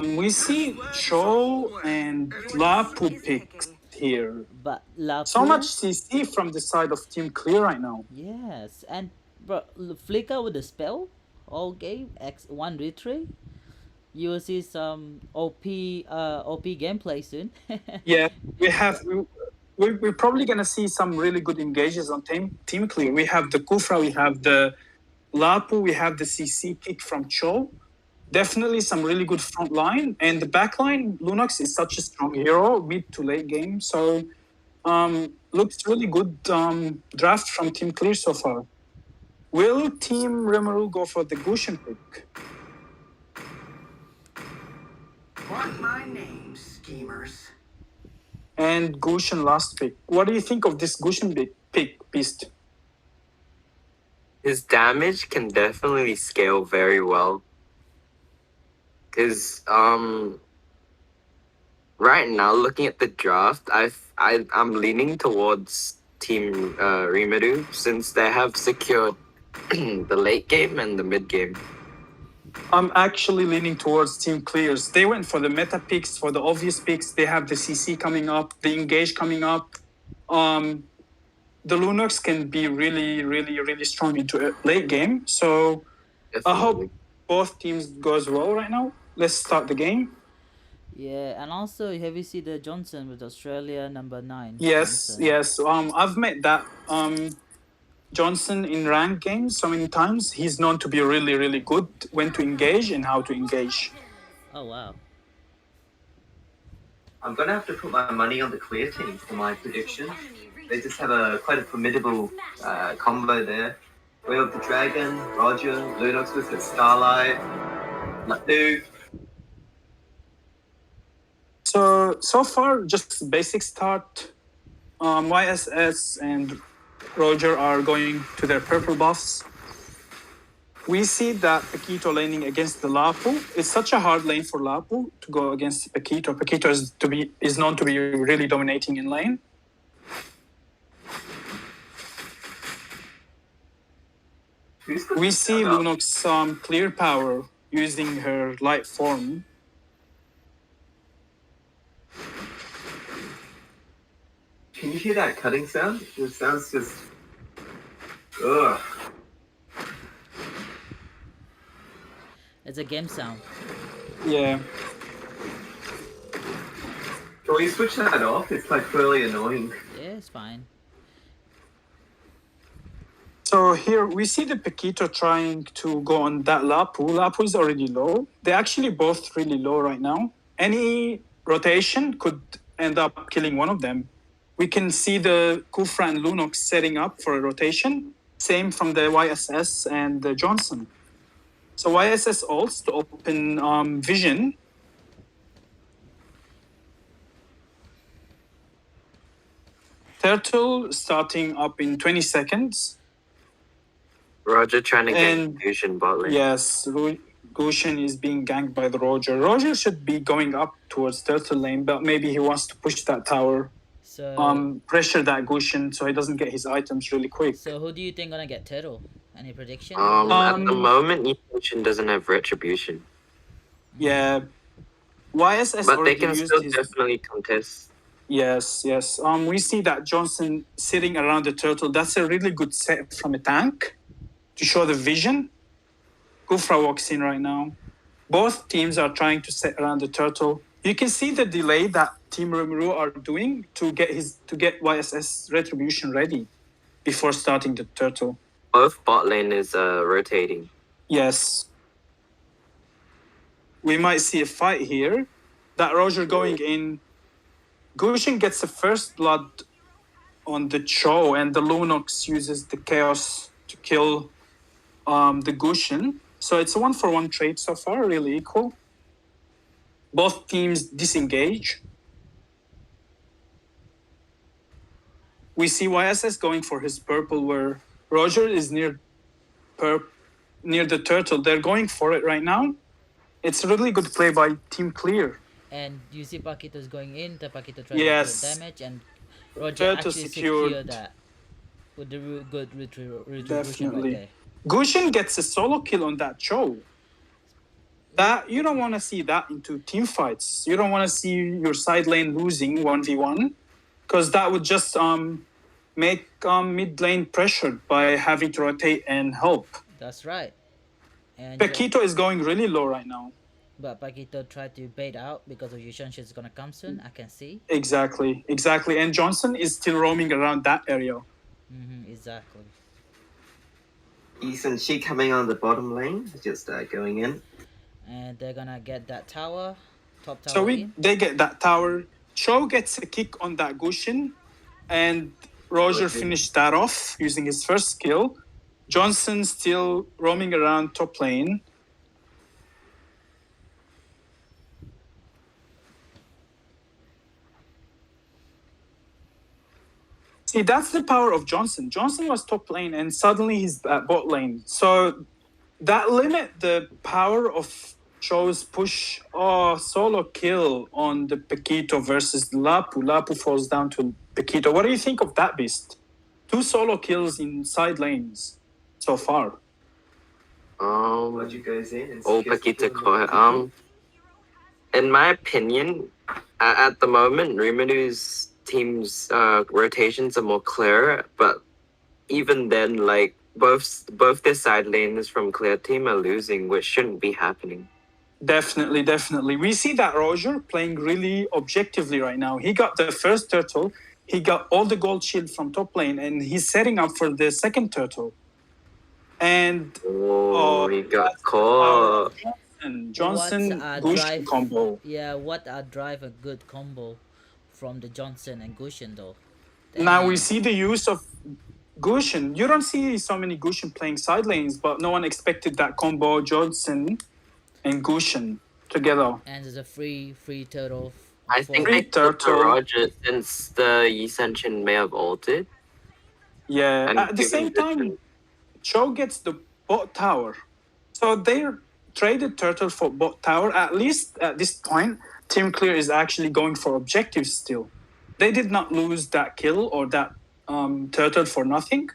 We see Cho and Lapu picks here. But Lapu, So much CC from the side of Team Clear right now. Yes, and bro, Flicker with the spell all game X1 retreat. You will see some OP gameplay soon. Yeah, we're probably gonna see some really good engages on Team Clear. We have the Kufra, we have the Lapu, we have the CC pick from Cho. Definitely some really good front line, and the back line. Lunox is such a strong hero mid to late game, so looks really good draft from Team Clear so far. Will Team Rimuru go for the Gushin pick? Want my name, schemers. And Gushin last pick. What do you think of this Gushin pick, Beast? his damage can definitely scale very well. Cause right now looking at the draft, I'm leaning towards Team Rimuru since they have secured the late game and the mid game. I'm actually leaning towards Team Clears. They went for the meta picks, for the obvious picks. They have the CC coming up, the Engage coming up. The Lunox can be really, really, really strong into a late game. So I hope both teams goes well right now. Let's start the game. Yeah, and also have you seen the Johnson with Australia number 9? Yes. I've met that Johnson in ranked games so many times. He's known to be really, really good when to engage and how to engage. Oh wow. I'm gonna have to put my money on the Clear team for my prediction. They just have quite a formidable combo there. We have the Dragon, Roger, Lunox with the Starlight, Natu. So far, just basic start. YSS and Roger are going to their purple buffs. We see that Paquito laning against the Lapu. It's such a hard lane for Lapu to go against Paquito. Paquito is known to be really dominating in lane. We see Lunox clear power using her light form. Can you hear that cutting sound? It sounds just. Ugh. It's a game sound. Yeah. Can we switch that off? It's like really annoying. Yeah, it's fine. So here we see the Paquito trying to go on that Lapu. Lapu is already low. They're actually both really low right now. Any rotation could end up killing one of them. We can see the Kufra and Lunox setting up for a rotation. Same from the YSS and the Johnson. So YSS ults to open vision. Turtle starting up in 20 seconds. Roger trying to And- get Fusion bot lane. Yes, Gushin is being ganked by the Roger. Roger should be going up towards Turtle lane, but maybe he wants to push that tower, So, pressure that Gushin so he doesn't get his items really quick. so who do you think gonna get turtle? Any prediction? At the moment, Fusion doesn't have retribution, Yeah, YSS but they already can used still his. definitely contest. Yes. We see that Johnson sitting around the turtle. That's a really good set from a tank to show the vision. Kufra walks in right now. Both teams are trying to set around the turtle. You can see the delay that Team Rimuru are doing to get YSS retribution ready before starting the turtle. Both bot lane is rotating. Yes. We might see a fight here. That Roger going in. Gushin gets the first blood on the Cho, and the Lunox uses the Chaos to kill the Gushin. So it's a 1-for-1 trade so far, really equal. Both teams disengage. We see YSS going for his purple, where Roger is near the turtle. They're going for it right now. It's a really good play by Team Clear. And you see Paquito's going in, the Paquito trying Yes. to do damage, and Roger Turtle actually secured. secured that with the good retribution Definitely. right there. Gushin gets a solo kill on that Cho. That you don't want to see that into team fights. You don't want to see your side lane losing 1v1, because that would just make mid lane pressured by having to rotate and help. That's right. And Paquito is going really low right now. but Paquito tried to bait out because of Yushan is gonna come soon. I can see. Exactly. And Johnson is still roaming around that area. Exactly. Ethan, she coming on the bottom lane, just going in. And they're gonna get that tower, top tower So in. they get that tower. Cho gets a kick on that Gushin, and Roger finished that off using his first skill. Johnson still roaming around top lane. See, that's the power of Johnson. Johnson was top lane, and suddenly he's at bot lane. So that limit the power of Cho's push. Oh, solo kill on the Paquito versus Lapu. Lapu falls down to Paquito. What do you think of that beast? 2 solo kills in side lanes so far. Roger goes in and Paquito caught. In my opinion, at the moment, Rimaru's team's rotations are more clear, but even then, like both their side lanes from clear team are losing, which shouldn't be happening. Definitely. We see that Roger playing really objectively right now. He got the first turtle, he got all the gold shield from top lane, and he's setting up for the second turtle. And he got caught. Johnson What's a Gush drive- combo. Yeah, what a drive a good combo from the Johnson and Gushin though. Now we Damn. see the use of Gushin. You don't see so many Gushin playing side lanes, but no one expected that combo Johnson and Gushin together. And there's a free turtle. I think Free they took the turtle. Roger since the Yisenshin may have ulted. Yeah, And at the given same time, Cho gets the bot tower. So they traded turtle for bot tower. At least at this point, Team Clear is actually going for objectives still. They did not lose that kill or that turtle for nothing,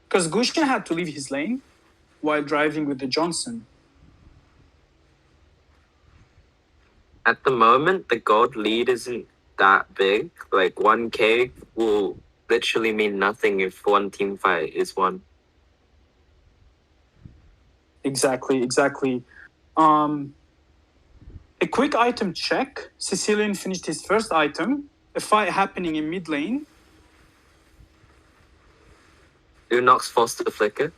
because Gushin had to leave his lane. while driving with the Johnson. At the moment, the gold lead isn't that big. Like 1K will literally mean nothing if one team fight is won. Exactly. A quick item check. Sicilian finished his first item. A fight happening in mid lane. Unox forced the flicker.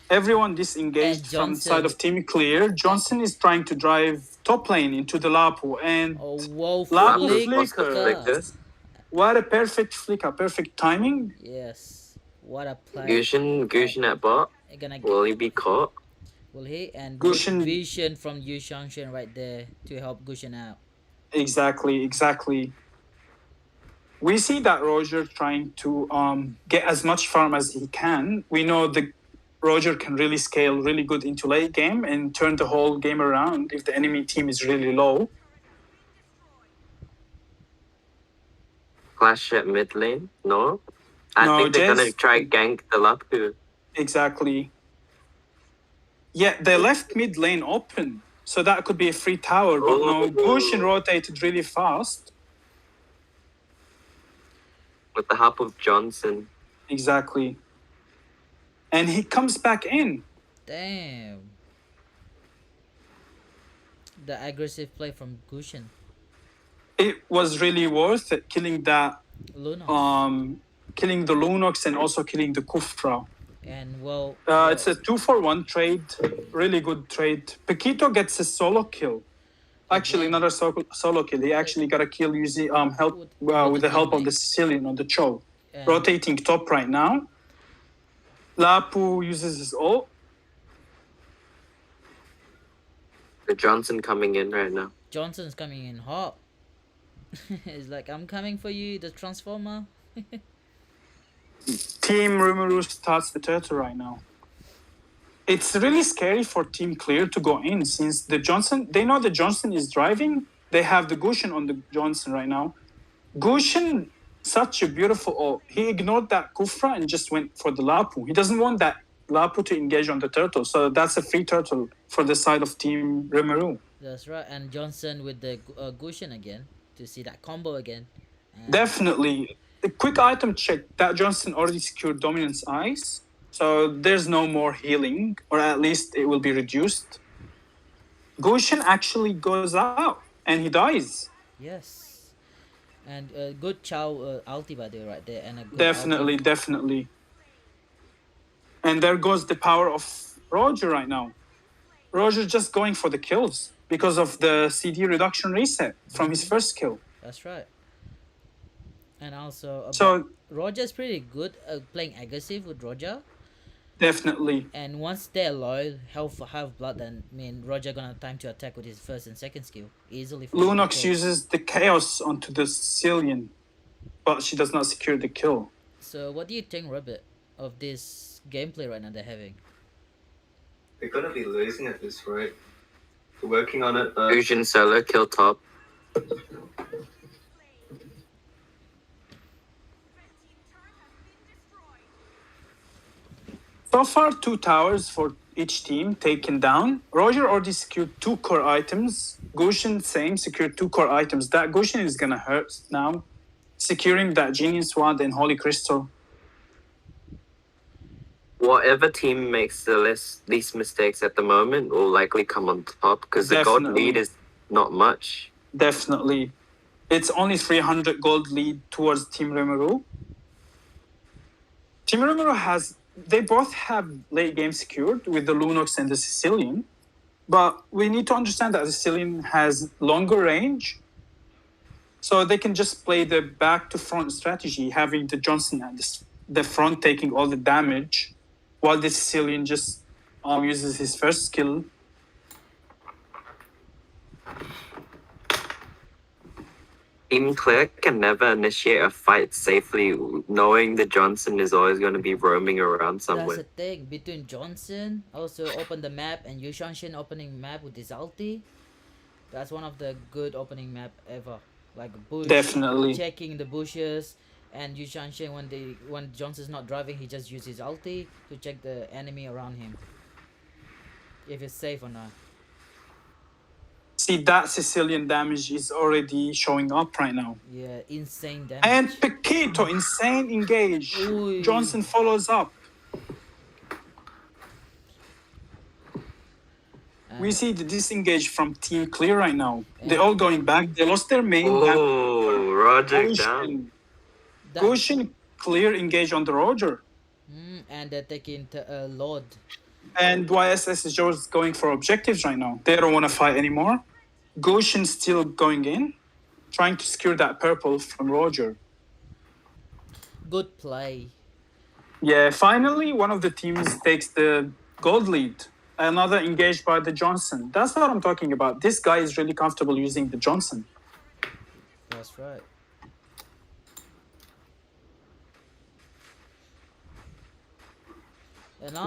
Everyone disengaged from the side of Team Clear. Johnson is trying to drive top lane into the Lapu, and Lapu flicker. What a perfect flicker, perfect timing. Yes, what a play. Gushin at bot. Will he be caught? Will he? And Gushin- good vision from Yu Shangshan right there to help Gushin out. Exactly. We see that Roger trying to get as much farm as he can. We know the Roger can really scale really good into late game and turn the whole game around if the enemy team is really low. Clash at mid lane? No? I think they're gonna try gank the Lapu. Exactly. Yeah, they left mid lane open, so that could be a free tower, but no, Gushin rotated really fast. With the help of Johnson. Exactly. And he comes back in. Damn. The aggressive play from Gushin. It was really worth it, killing that Lunox. Killing the Lunox and also killing the Kufra. And well, it's a 2-for-1 trade, really good trade. Paquito gets a solo kill. Actually, not a solo kill. He actually got a kill using help with the help of the Sicilian on the Cho. Rotating top right now. Lapu uses his ult. The Johnson coming in right now. Johnson's coming in hot. It's like, I'm coming for you, the Transformer. Team Rimuru starts the turtle right now. It's really scary for Team Clear to go in since the Johnson, they know the Johnson is driving. They have the Gushin on the Johnson right now. Gushin, such a beautiful ult. He ignored that Kufra and just went for the Lapu. He doesn't want that Lapu to engage on the turtle. So that's a free turtle for the side of Team Rimuru. That's right. And Johnson with the Gushin again to see that combo again. Definitely. A quick item check. That Johnson already secured Dominance Ice. So there's no more healing, or at least it will be reduced. Gushin actually goes out and he dies. Yes. And good Chow ulti by the way right there. And a good Definitely. And there goes the power of Roger right now. Roger just going for the kills because of the CD reduction reset from his first kill. That's right. And also, so Roger's pretty good playing aggressive with Roger. Definitely. And once they're low, half blood, then Roger gonna have time to attack with his first and second skill easily. Lunox uses the chaos onto the Sicilian, but she does not secure the kill. So what do you think, Robert, of this gameplay right now they're having? They're gonna be losing at this rate. They're working on it. Fusion solo kill top. So far, 2 towers for each team taken down. Roger already secured 2 core items. Gushin, same, secured 2 core items. That Gushin is gonna hurt now. Securing that Genius Wand and Holy Crystal. Whatever team makes the least mistakes at the moment will likely come on top because the gold lead is not much. Definitely. It's only 300 gold lead towards Team Rimuru. Team Rimuru they both have late game secured with the Lunox and the Sicilian, but we need to understand that the Sicilian has longer range, so they can just play the back to front strategy, having the Johnson at the front taking all the damage, while the Sicilian just uses his first skill. Team Clear can never initiate a fight safely, knowing that Johnson is always going to be roaming around somewhere. That's the thing. Between Johnson also open the map and Yu Shangshan opening map with his ulti, that's one of the good opening map ever. Like bush, Definitely checking the bushes, And Yu Shanshin, when Johnson's not driving, he just uses his ulti to check the enemy around him, if it's safe or not. See, that Sicilian damage is already showing up right now. Yeah, insane damage. And Paquito, insane engage. Ooh. Johnson follows up. We see the disengage from Team Clear right now. They're all going back. They lost their main. Oh, Roger down. Goshen Clear engage on the Roger. And they're taking Lord. And YSS is just going for objectives right now. They don't want to fight anymore. Goshen still going in, trying to secure that purple from Roger. Good play. Yeah, finally one of the teams takes the gold lead. Another engaged by the Johnson. That's what I'm talking about. This guy is really comfortable using the Johnson. That's right.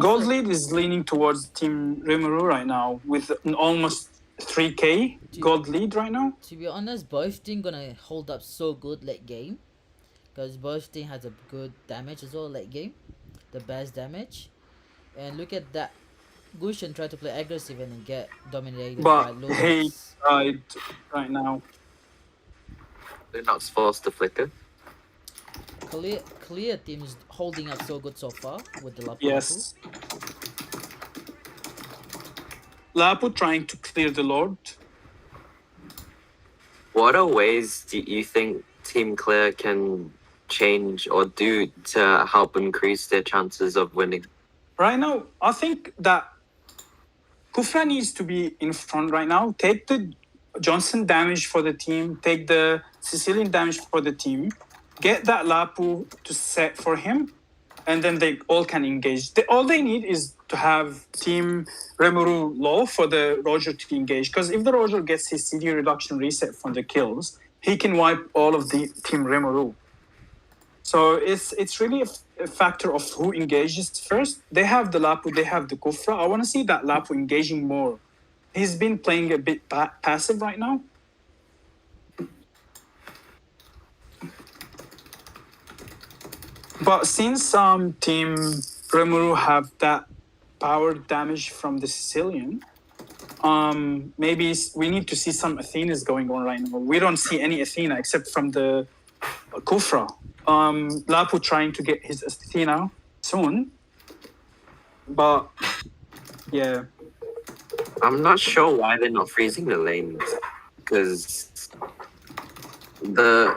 Gold lead is leaning towards Team Rimuru right now with an almost 3k gold lead right now. To be honest, both teams gonna hold up so good late game, because both team has a good damage as well late game, the best damage. And look at that, Gushin tried to play aggressive and get dominated by But Lewis. he died right now. They're not forced to flicker. Clear team is holding up so good so far with the Lapu. Yes. Lapu trying to clear the Lord. What are ways do you think Team Clear can change or do to help increase their chances of winning? Right now, I think that Kufra needs to be in front right now. Take the Johnson damage for the team. Take the Sicilian damage for the team. Get that Lapu to set for him. And then they all can engage. All they need is to have Team Rimuru low for the Roger to engage. Because if the Roger gets his CD reduction reset from the kills, he can wipe all of the Team Rimuru. So it's really a factor of who engages first. They have the Lapu, they have the Kufra. I want to see that Lapu engaging more. He's been playing a bit passive right now. But since Team Rimuru have that power damage from the Sicilian, maybe we need to see some Athenas going on right now. We don't see any Athena except from the Kufra. Lapu trying to get his Athena soon. But, yeah. I'm not sure why they're not freezing the lanes. Because the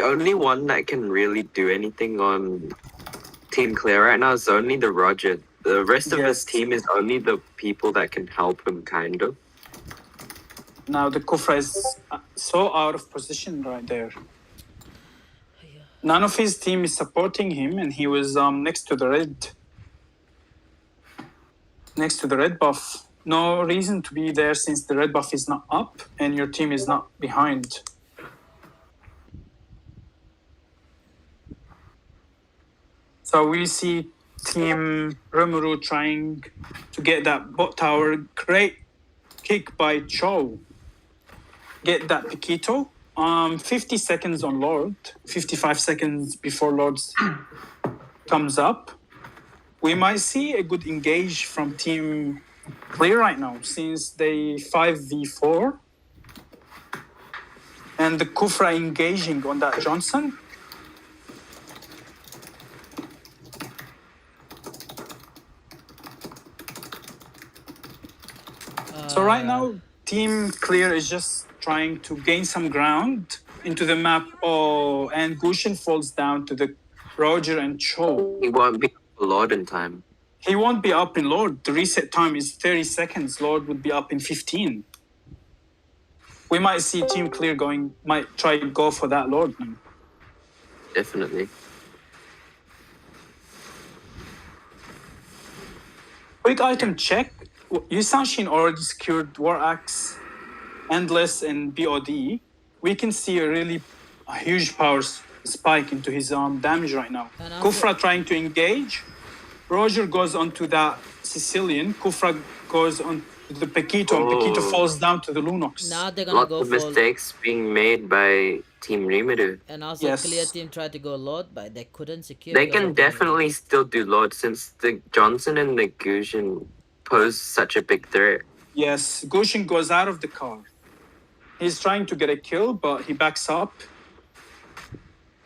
only one that can really do anything on Team Clear right now is only the Roger. The rest of his team is only the people that can help him, kind of. Now the Kufra is so out of position right there. None of his team is supporting him, and he was next to the red buff. No reason to be there since the red buff is not up and your team is not behind. So we see Team Rimuru trying to get that bot tower. Great kick by Cho. Get that Paquito. 50 seconds on Lord. 55 seconds before Lord comes up. We might see a good engage from Team Clear right now since they 5v4. And the Kufra engaging on that Johnson. So right now, Team Clear is just trying to gain some ground into the map. Oh, and Gushin falls down to the Roger and Cho. He won't be Lord in time. He won't be up in Lord. The reset time is 30 seconds. Lord would be up in 15. We might see Team Clear might try to go for that Lord now. Definitely. Quick item check. Yusanshin already secured War Axe, Endless, and BOD. We can see a huge power spike into his damage right now. Kufra trying to engage. Roger goes onto that Sicilian. Kufra goes on to the Paquito, and Paquito Oh. falls down to the Lunox. Now they're gonna Lots go of for mistakes being made by Team Rimuru. and also Yes. clear team tried to go Lord, but they couldn't secure. They because can of the- definitely still do Lord since the Johnson and the Gushin pose such a big threat. Yes, Goshin goes out of the car. He's trying to get a kill, but he backs up.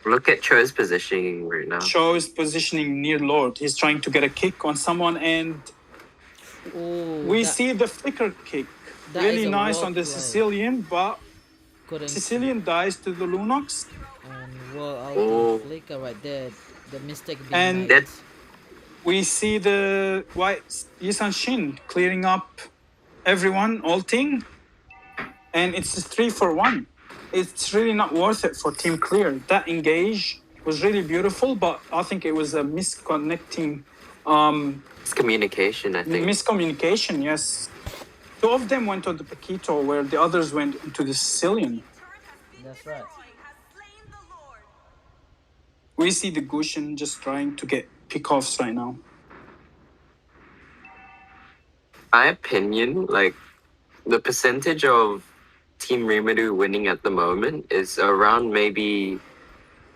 Look at Cho's positioning right now. Cho is positioning near Lord. He's trying to get a kick on someone, and Ooh, we that see the flicker kick. that Really is a nice wall on the play. Sicilian, but couldn't. Sicilian dies to the Lunox. And wall out Oh. the flicker right there. The mistake being And made. That's We see the white Yisan Shin clearing up everyone, ulting, and it's a 3-for-1. It's really not worth it for Team Clear. That engage was really beautiful, but I think it was a misconnecting, communication, I think. miscommunication. Yes, two of them went on the Paquito, where the others went into the Sicilian. That's right. We see the Gushin just trying to get pickoffs right now. My opinion, like the percentage of Team Rimuru winning at the moment is around maybe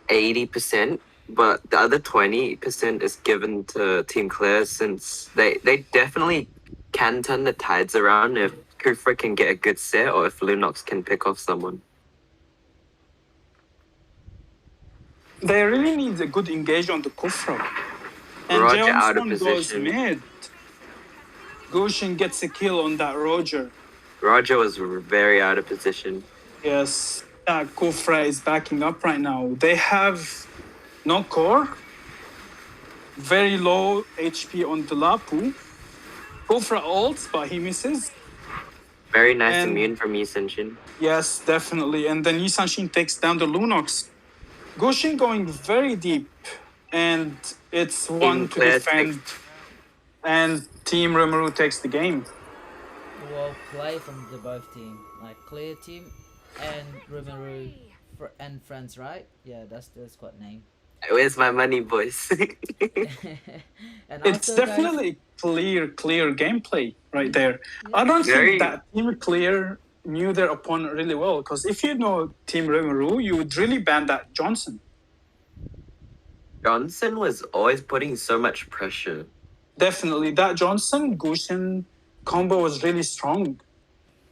80%, but the other 20% is given to Team Clear since they definitely can turn the tides around if Kufra can get a good set or if Lunox can pick off someone. They really need a good engage on the Kufra. And Roger out of Jeonson goes position. mid. Goshin gets a kill on that Roger. Roger was very out of position. Yes, that Kufra is backing up right now. They have no core, very low HP on the Lapu. Kufra ults, but he misses. Very nice And- immune from Yisenshin. Yes, definitely. And then Yisanshin takes down the Lunox. Goshin going very deep, and it's one to Clear defend. And Team Rimuru takes the game. Well play from the both team, like clear team and Rimuru and friends, right? Yeah, that's the squad name. Where's my money, boys? And It's also, guys, definitely clear gameplay right there. I don't Very- think that Team Clear knew their opponent really well, because if you know Team Rimuru, you would really ban that Johnson. Johnson was always putting so much pressure. Definitely, that Johnson Gushin combo was really strong.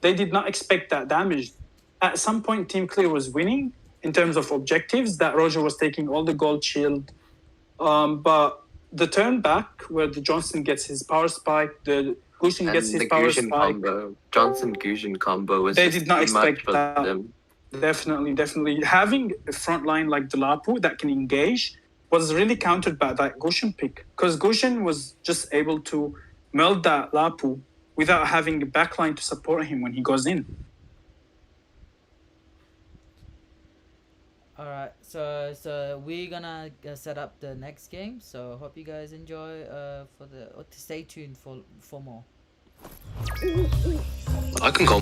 They did not expect that damage. At some point, Team Clear was winning in terms of objectives. That Roger was taking all the gold shield, but the turn back where the Johnson gets his power spike, the Gushin gets And his the power Gushin spike. combo, Johnson Gushin combo was They just did not too much expect for that. them. Definitely. Having a front line like the Lapu that can engage was really countered by that Gushin pick, because Gushin was just able to meld that Lapu without having a backline to support him when he goes in. all right. So we're gonna set up the next game. So hope you guys enjoy. Stay tuned for more. I can go.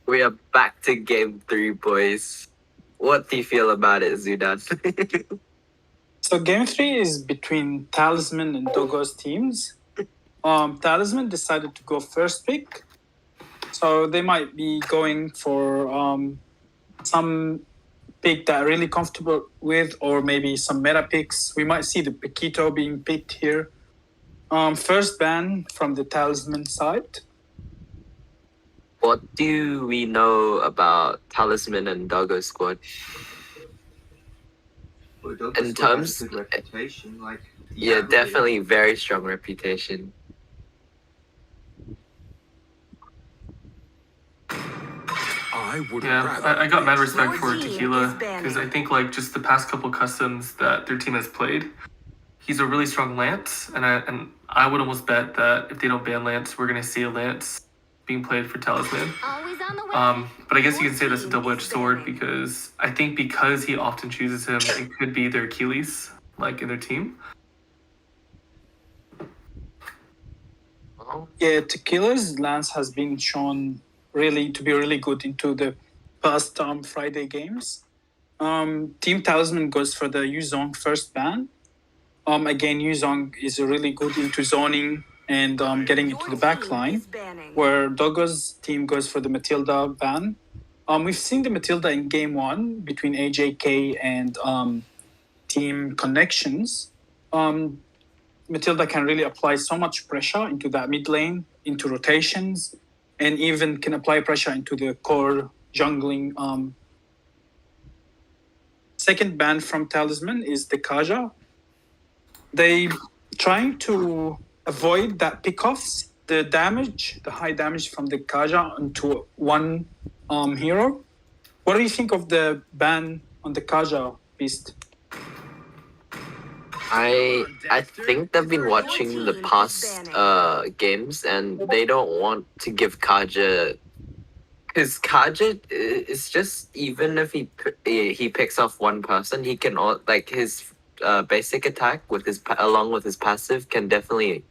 We are back to game 3, boys. What do you feel about it, Zudan? So game 3 is between Talisman and Dogo's teams. Talisman decided to go first pick, so they might be going for some pick that are really comfortable with, or maybe some meta picks. We might see the Paquito being picked here. First ban from the Talisman side. What do we know about Talisman and Doggo squad? Well, Dog In Squad terms- has a good reputation. Like Yeah, Diablo definitely very strong reputation. I got mad respect Your for team Tequila is banning. because I think like just the past couple customs that their team has played, he's a really strong Lance, and I would almost bet that if they don't ban Lance, we're gonna see a Lance being played for Talisman. Always on the way. But I guess you can say that's a Your team double-edged is sword banning. because I think because he often chooses him, it could be their Achilles, like in their team. Yeah, Tequila's Lance has been shown really to be really good into the past Friday games. Team Talisman goes for the Yuzong first ban. Again, Yuzong is really good into zoning and getting into the back line, where Dogo's team goes for the Matilda ban. We've seen the Matilda in game 1 between AJK and Team Connections. Matilda can really apply so much pressure into that mid lane, into rotations, and even can apply pressure into the core jungling. Second ban from Talisman is the Kaja. They trying to avoid that pickoffs, the damage, the high damage from the Kaja onto one hero. What do you think of the ban on the Kaja, Beast? I think they've been watching the past games and they don't want to give Kaja, because Kaja is just, even if he picks off one person, he can like his basic attack with his along with his passive can definitely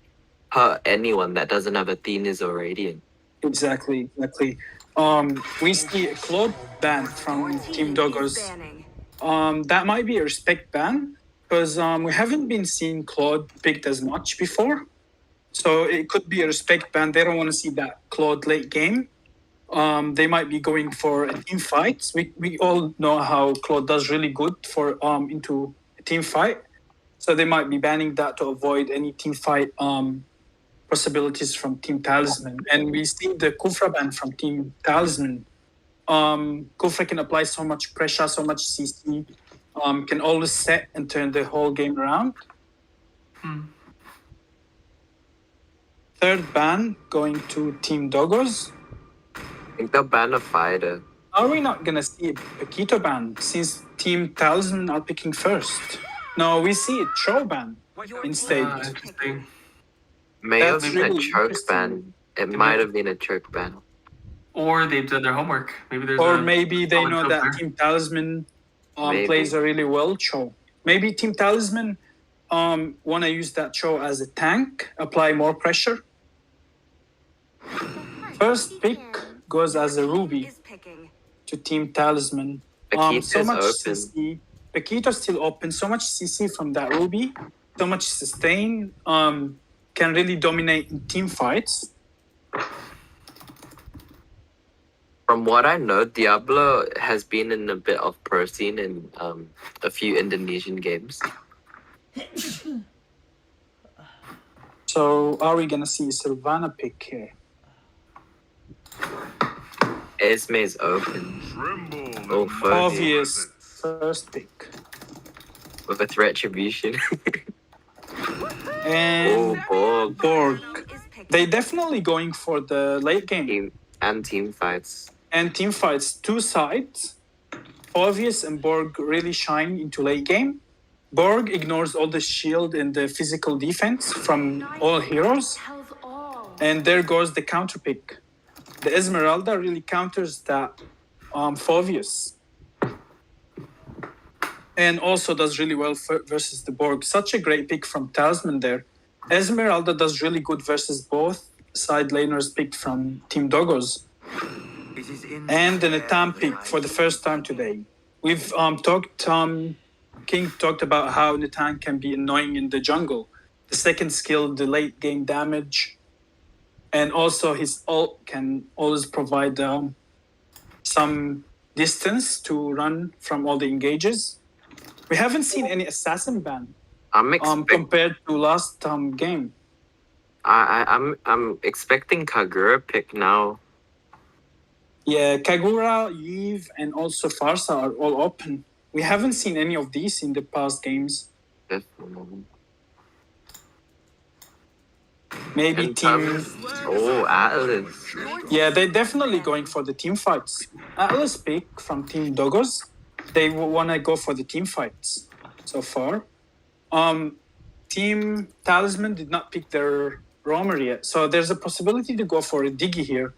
hurt anyone that doesn't have Athena's or Radiant. Exactly. We see a Claude ban from Team Doggos. That might be a respect ban, because we haven't been seeing Claude picked as much before. So it could be a respect ban. They don't want to see that Claude late game. They might be going for a team fight. We all know how Claude does really good for into a team fight. So they might be banning that to avoid any team fight possibilities from Team Talisman. And we see the Kufra ban from Team Talisman. Kufra can apply so much pressure, so much CC, can always set and turn the whole game around. Third ban going to Team Doggos. I think they'll ban a fighter. Are we not going to see a Paquito ban since Team Talisman are picking first? No, we see a Cho ban instead. Interesting. May That's have been really a choke interesting. ban. It might have been a choke ban. Or they've done their homework. Maybe there's Or a maybe they solid know filter. that Team Talisman Maybe. plays a really well Cho. Maybe Team Talisman want to use that Cho as a tank, apply more pressure. First pick goes as a Ruby to Team Talisman. Paquito's So much open. CC. Paquito's still open. So much CC from that Ruby. So much sustain. Can really dominate in team fights. From what I know, Diablo has been in a bit of pro scene in a few Indonesian games. So are we gonna see a Sylvana pick here? Esme is open. Oh, fuck. Obvious first pick. With retribution. And Oh, Borg. Borg. They definitely going for the late game. Team fights. And team fights, two sides. Obvious and Borg really shine into late game. Borg ignores all the shield and the physical defense from all heroes. And there goes the counter pick. The Esmeralda really counters that Phovius. And also does really well versus the Borg. Such a great pick from Talisman there. Esmeralda does really good versus both side laners picked from Team Doggos. It is in and the the air Natan that pick I for the first time today. We've talked. King talked about how Natan can be annoying in the jungle. The second skill, the late game damage, and also his ult can always provide some distance to run from all the engages. We haven't seen any assassin ban compared to last game. I'm expecting Kagura pick now. Yeah, Kagura, Yves, and also Farsa are all open. We haven't seen any of these in the past games. Definitely. Maybe In team. terms- Oh, Atlas. Yeah, they're definitely going for the team fights. Atlas pick from Team Dogos. They want to go for the team fights so far. Team Talisman did not pick their roamer yet, so there's a possibility to go for a Diggy here.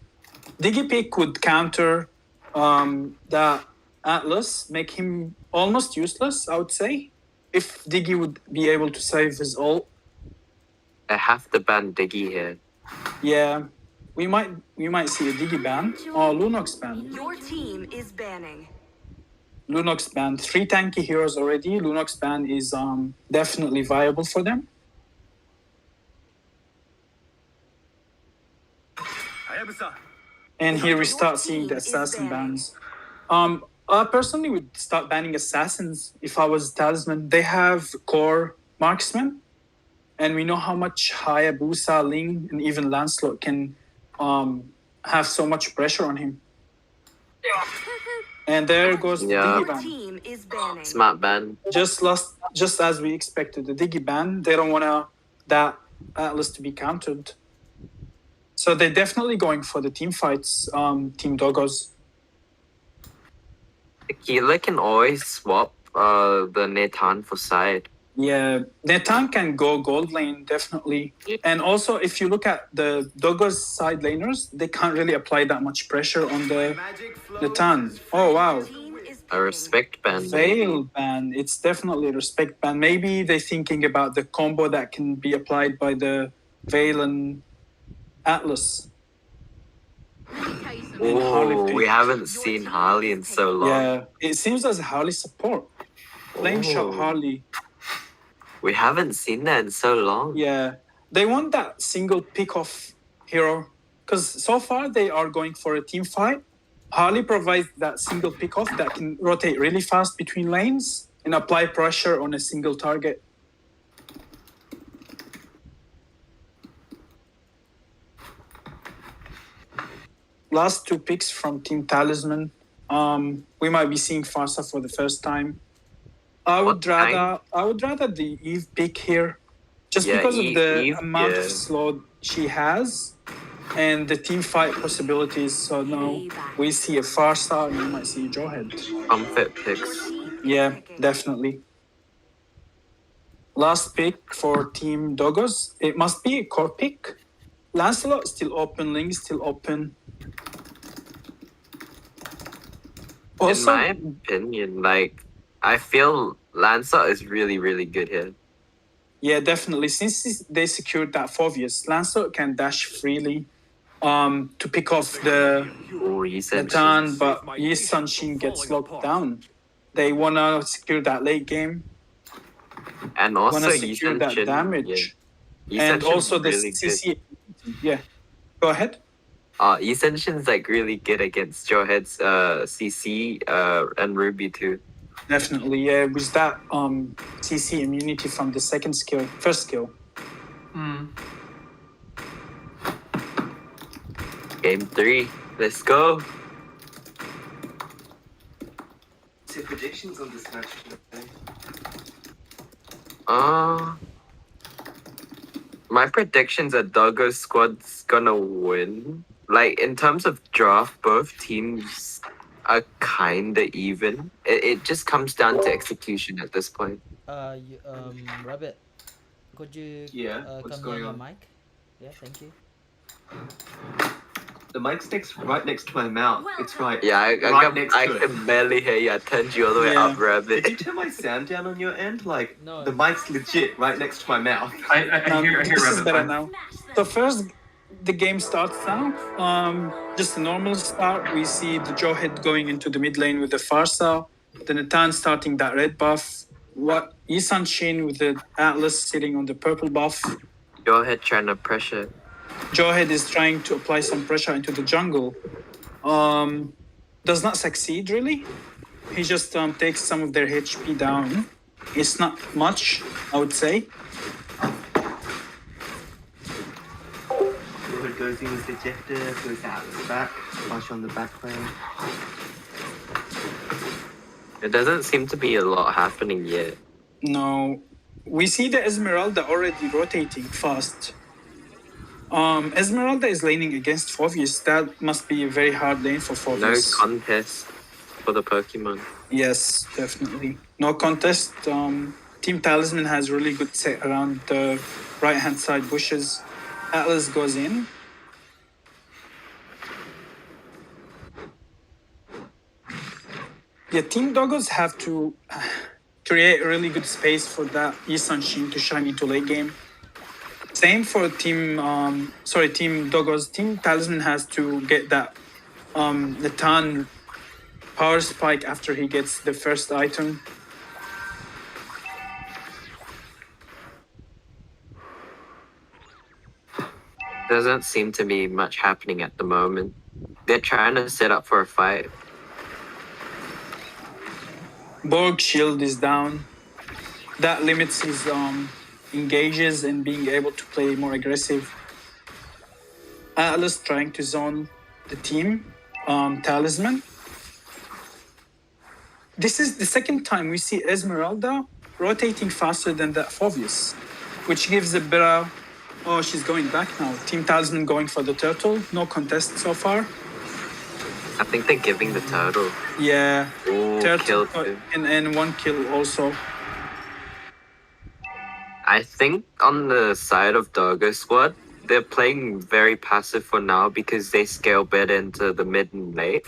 Diggy pick would counter the Atlas, make him almost useless, I would say, if Diggy would be able to save his ult. I have to ban Diggy here. Yeah, we might see a Diggy ban or Lunox ban. Your team is banning. Lunox ban, 3 tanky heroes already. Lunox ban is definitely viable for them. And here we start seeing the assassin bans. I personally would start banning assassins if I was Talisman. They have core marksman, and we know how much Hayabusa, Ling, and even Lancelot can have so much pressure on him. And there goes the Diggy ban. Team is banning. Smart ban. Just as we expected, the Diggy ban. They don't want that Atlas to be countered. So they're definitely going for the team fights, Team Dogos. The Keeler can always swap the Natan for side. Yeah, Natan can go gold lane, definitely. And also, if you look at the Dogos side laners, they can't really apply that much pressure on the Natan. Oh, wow. A respect ban. Veil ban. It's definitely a respect ban. Maybe they're thinking about the combo that can be applied by the Veil and Atlas. Oh, we haven't seen Harley in so long. Yeah, it seems as Harley support. Flame shot Harley. We haven't seen that in so long. Yeah, they want that single pick-off hero because so far they are going for a team fight. Harley provides that single pick-off that can rotate really fast between lanes and apply pressure on a single target. Last 2 picks from Team Talisman. We might be seeing Farsa for the first time. I would rather the Eve pick here, just because of the amount of slot she has and the team fight possibilities. So no, we see a Farsa and we might see a Jawhead. Comfort picks. Yeah, definitely. Last pick for Team Dogos. It must be a core pick. Lancelot still open, Ling still open. Also, in my opinion, I feel Lancelot is really, really good here. Yeah, definitely. Since they secured that Phoveus, Lancelot can dash freely to pick off the Natan, but Yi Sunshin gets locked down. They want to secure that late game. And also want to secure that damage. Yeah. And also the really CC. Yeah. Go ahead. Yi Sunshin's really good against Jawhead's CC and Ruby too. Definitely, yeah. With that CC immunity from the first skill. Game 3, let's go. So predictions on this match? My predictions are Doggo's squad's gonna win. In terms of draft, both teams are kinda even. It just comes down to execution at this point. Rabbit, could you what's come going near on? your mic? Yeah, thank you. The mic's right next to my mouth. It's right. Yeah, I to can barely hear you. I turned you all the way up, Rabbit. Did you turn my sound down on your end? No. The mic's legit right next to my mouth. I hear This is Rabbit. better now. So first the game starts now. Just a normal start. We see the Jawhead going into the mid lane with the Farsa, the Natan starting that red buff. What Yisan Shin with the Atlas sitting on the purple buff. Your head trying to pressure. Jawhead is trying to apply some pressure into the jungle. Does not succeed really. He just takes some of their HP down. It's not much, I would say. Jawhead goes in with the Ejector, goes out the back, flush on the back lane. There doesn't seem to be a lot happening yet. No. We see the Esmeralda already rotating fast. Esmeralda is laning against Phoveus. That must be a very hard lane for No Phoveus. contest for the Pokemon. Yes, definitely. No contest. Team Talisman has really good set around the right-hand side bushes. Atlas goes in. Yeah, Team Doggos have to create a really good space for that Yisan Shin to shine into late game. Same for Team Doggos. Team Talisman has to get that Natan power spike after he gets the first item. Doesn't seem to be much happening at the moment. They're trying to set up for a fight. Borg shield is down. That limits his engages and being able to play more aggressive. Atlas trying to zone the team. Talisman. This is the second time we see Esmeralda rotating faster than that Phoveus, which gives a better... Oh, she's going back now. Team Talisman going for the turtle. No contest so far. I think they're giving the turtle. Yeah. Ooh, Turtle killed him. and one kill also. I think on the side of Doggo Squad, they're playing very passive for now because they scale better into the mid and late.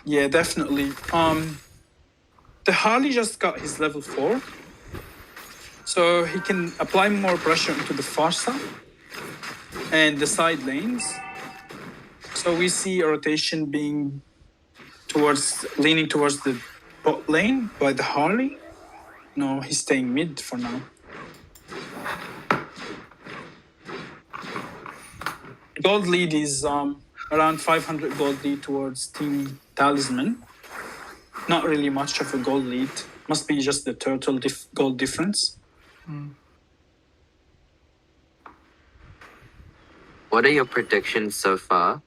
Yeah, definitely. The Harley just got his level 4. So he can apply more pressure into the Farsa and the side lanes. So we see a rotation being leaning towards the bot lane by the Harley. No, he's staying mid for now. Gold lead is around 500 gold lead towards Team Talisman. Not really much of a gold lead. Must be just the turtle gold difference. What are your predictions so far?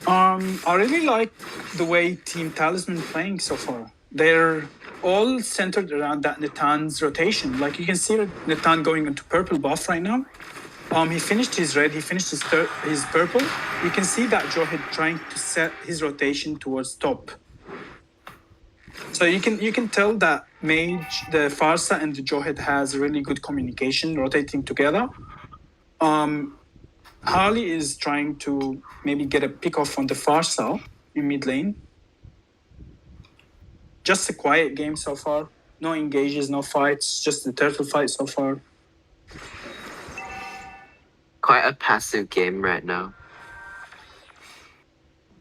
I really like the way Team Talisman playing so far. They're all centered around that Natan's rotation. Like you can see Natan going into purple buff right now. He finished his red, he finished his purple. You can see that Jawhead trying to set his rotation towards top. So you can tell that Mage, the Farsa and the Jawhead has really good communication, rotating together. Harley is trying to maybe get a pick off on the Farsa in mid lane. Just a quiet game so far. No engages, no fights, just the turtle fight so far. Quite a passive game right now.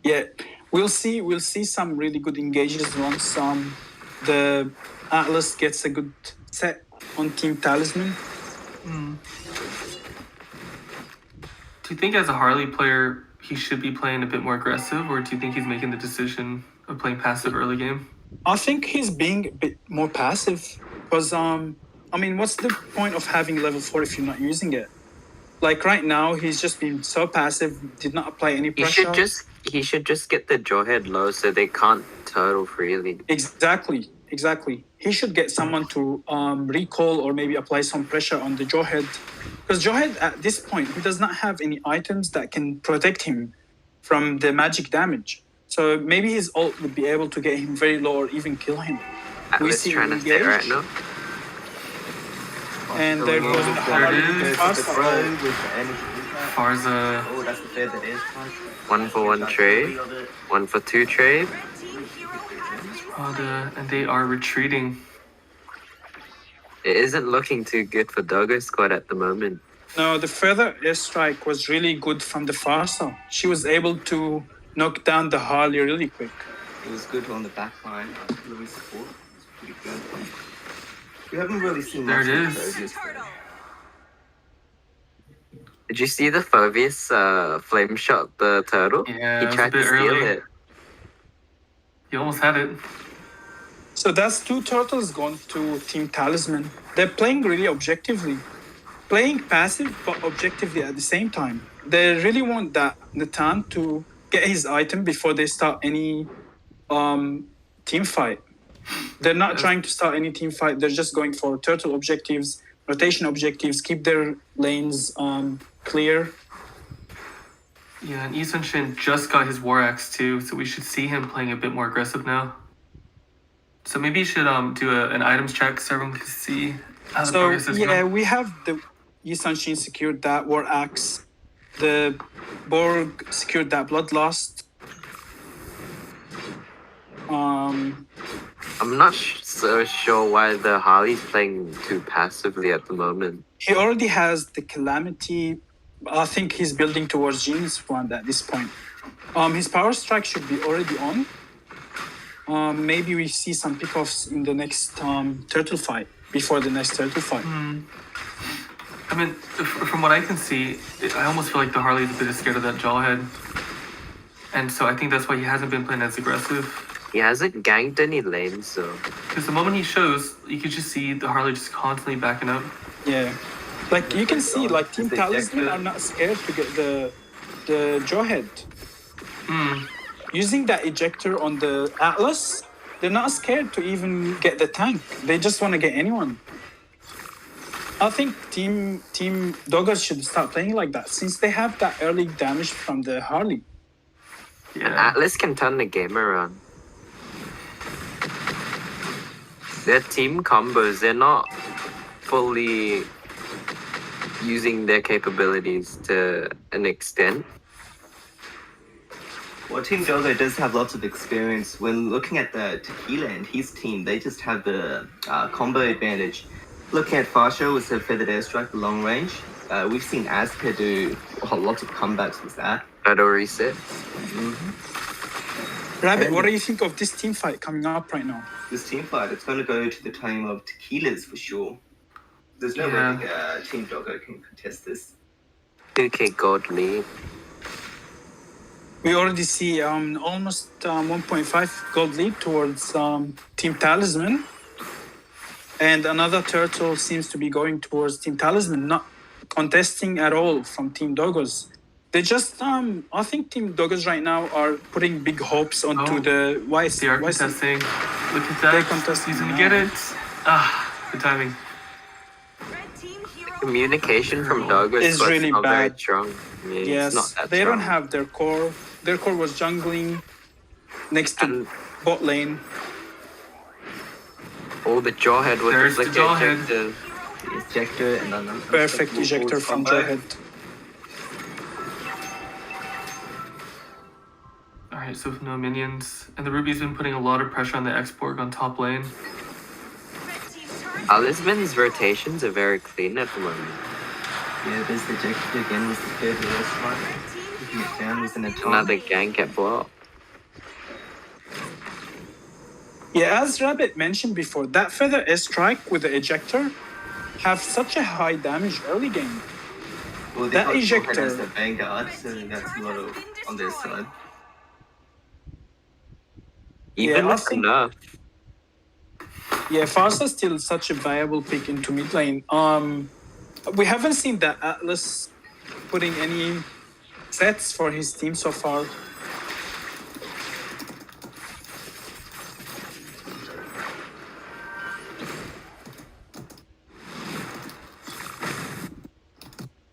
Yeah, we'll see some really good engages once the Atlas gets a good set on Team Talisman. Do you think as a Harley player, he should be playing a bit more aggressive, or do you think he's making the decision of playing passive early game? I think he's being a bit more passive because, what's the point of having level 4 if you're not using it? Like right now, he's just been so passive, did not apply any pressure. He should just get the Jawhead low so they can't turtle freely. Exactly. He should get someone to recall or maybe apply some pressure on the Jawhead. Because Jawhead, at this point, he does not have any items that can protect him from the magic damage. So maybe his ult would be able to get him very low or even kill him. Atlas trying to set right now. And there goes the Harley with the Farsa. Oh, that's the fair that is. 1-for-1 trade. 1-for-2 trade. And they are retreating. It isn't looking too good for Doggo Squad at the moment. No, the feather airstrike was really good from the Farsa. She was able to knock down the Harley really quick. It was good on the back line. Artillery support was pretty good. We haven't really seen There much it of is. Phobius, though. Did you see the Phobius flame shot the turtle? Yeah, He it was a tried to bit steal early. it. You almost had it. So that's two turtles gone to Team Talisman. They're playing really objectively. Playing passive but objectively at the same time. They really want that Natan to get his item before they start any team fight. They're not trying to start any team fight. They're just going for turtle objectives, rotation objectives, keep their lanes clear. Yeah, and Eason Shin just got his War Axe too, so we should see him playing a bit more aggressive now. So maybe you should do an items check so everyone can see how the So progress is yeah, going. we have the Yisanshin secured that War Axe. The Borg secured that Bloodlust. I'm not so sure why the Harley's playing too passively at the moment. He already has the Calamity. I think he's building towards Genius Wand at this point. His Power Strike should be already on. Maybe we see some pickoffs in the next turtle fight, before the next turtle fight. I mean, from what I can see, I almost feel like the Harley's a bit scared of that Jawhead. And so I think that's why he hasn't been playing as aggressive. He hasn't ganked any lanes, so... Because the moment he shows, you could just see the Harley just constantly backing up. Yeah. Like, you can see, like, Team Talisman are not scared to get the Jawhead. Using that ejector on the Atlas, they're not scared to even get the tank. They just want to get anyone. I think Team Doggers should start playing like that, since they have that early damage from the Harley. And Atlas can turn the game around. Their team combos, they're not fully using their capabilities to an extent. Well, Team Doggo does have lots of experience. When looking at the Tequila and his team, they just have the combo advantage. Looking at Farsho with the Feathered Airstrike, the long range, we've seen Azka do lots of comebacks with that. Auto reset. Rabbit, what do you think of this team fight coming up right now? This team fight, it's going to go to the time of Tequilas for sure. There's no way Team Doggo can contest this. 2k gold lead. We already see almost 1.5 gold lead towards Team Talisman. And another turtle seems to be going towards Team Talisman, not contesting at all from Team Doggos. They just, I think Team Doggos right now are putting big hopes onto the YC. They are contesting. Look at that. He's going to get it. The timing. Communication from Doggos is was really not very bad. strong. Yeah, Yes, it's not that they strong. don't have their core. Their core was jungling next to bot lane. Oh, the Jawhead was There's like the Jawhead. ejected. Ejector and then Perfect ejector from Jawhead. Alright, so with no minions. And the Ruby's been putting a lot of pressure on the X-Borg on top lane. Talisman's rotations are very clean at the moment. Yeah, there's the ejector again with the third airstrike. Looking it down with an attack. Another gank at bot. Yeah, as Rabbit mentioned before, that Feather Airstrike with the ejector have such a high damage early game. Well, they That got Jawhead ejector- as the Vanguard, so that's a lot of on their side. Even I with think- enough. Yeah, Farsa's still such a viable pick into mid lane. We haven't seen that Atlas putting any sets for his team so far.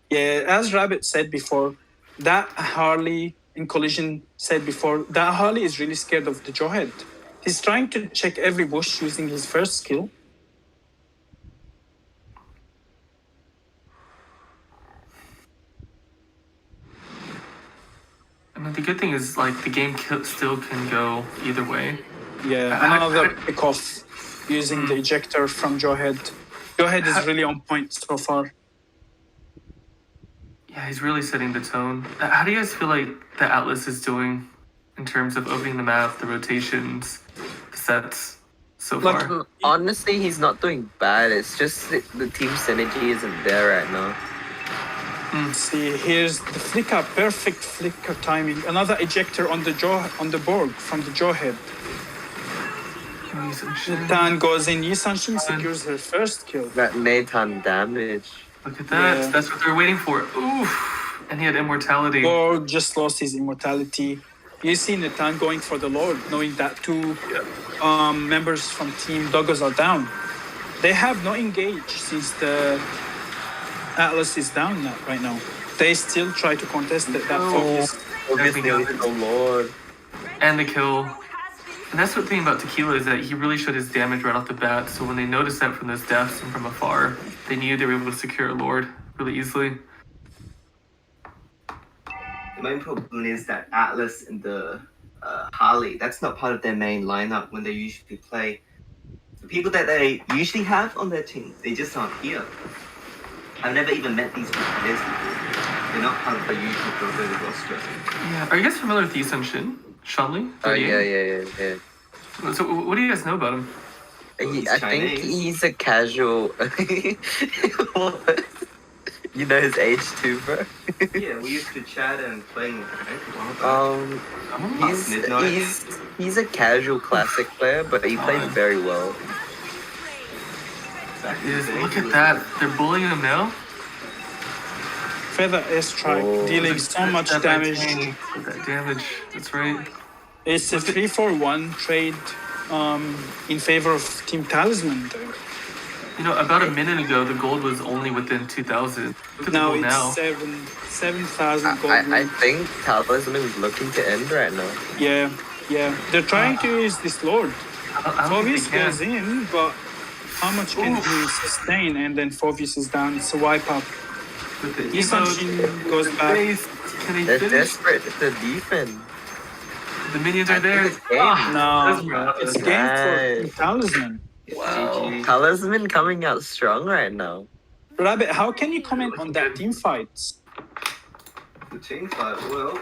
Yeah, as Rabbit said before, that Harley in Collision said before, that Harley is really scared of the Jawhead. He's trying to check every bush using his first skill. I mean, the good thing is, like, the game still can go either way. Yeah, another pick off using the ejector from Jawhead. Jawhead is really on point so far. Yeah, he's really setting the tone. How do you guys feel like the Atlas is doing in terms of opening the map, the rotations, the sets so Like, far? Honestly, he's not doing bad. It's just the team synergy isn't there right now. See, here's the flicker, perfect flicker timing. Another ejector on the board from the Jawhead. Tan goes in. Yi Sanshin secures her first kill. That Nathan damage. Look at that. Yeah. That's what they're waiting for. Oof. And he had immortality. Borg just lost his immortality. You see Nathan going for the Lord, knowing that two members from Team Doggos are down. They have not engaged since the Atlas is down right now. They still try to contest that focus. Everything else. Oh Lord. And the kill. And that's the thing about Tequila is that he really showed his damage right off the bat. So when they noticed that from those deaths and from afar, they knew they were able to secure a Lord really easily. The main problem is that Atlas and the Harley, that's not part of their main lineup when they usually play. The people that they usually have on their team, they just aren't here. I've never even met these players before. They're not part of the usual Go roster. Yeah. Are you guys familiar with Yi Sun-shin? Shanli? Oh yeah. So what do you guys know about him? I think he's a casual. What? You know his age too, bro. Yeah, we used to chat and play in He's a casual classic player, but he plays very well. Look at that. They're bullying him now. Feather airstrike, dealing so much damage. That damage. That's right. It's a 3-4-1 trade in favor of Team Talisman, though. You know, about a minute ago, the gold was only within 2,000. Look at Now the gold it's now. 7,000 gold. I think Talisman is looking to end right now. Yeah. They're trying to use this Lord. Phobius can. goes in, but how much can he sustain? And then Phobius is down. It's a wipe up. Yi Sanshin goes back. Can he They're finish? desperate to defend. The minions are there. No, it's game for Team Talisman. Wow. Talisman coming out strong right now. Rabbit, how can you comment on that team fight? The team fight, well,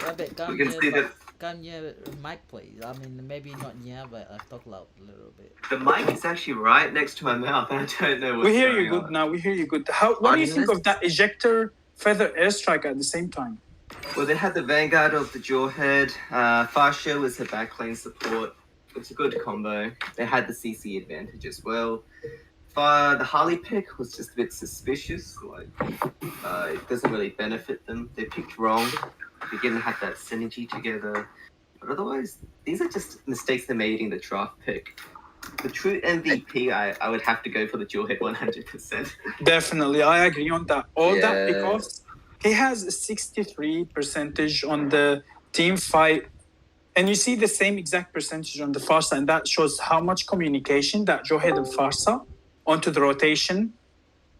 Rabbit, we can see that come near mic, please. I mean, maybe not near, but I talk loud a little bit. the mic is actually right next to my mouth. I don't know what's We hear going you good on. now. We hear you good. What do you think of that ejector feather airstrike at the same time? Well, they had the Vanguard of the Jawhead. Farsha was her backline support. It's a good combo. They had the CC advantage as well. The Harley pick was just a bit suspicious. Like, it doesn't really benefit them. They picked wrong. They didn't have that synergy together. But otherwise, these are just mistakes they made in the draft pick. The true MVP, I would have to go for the Jawhead 100%. Definitely, I agree on that. All that because he has a 63% on the team fight, and you see the same exact percentage on the Farsa, and that shows how much communication that Jawhead and Farsa onto the rotation.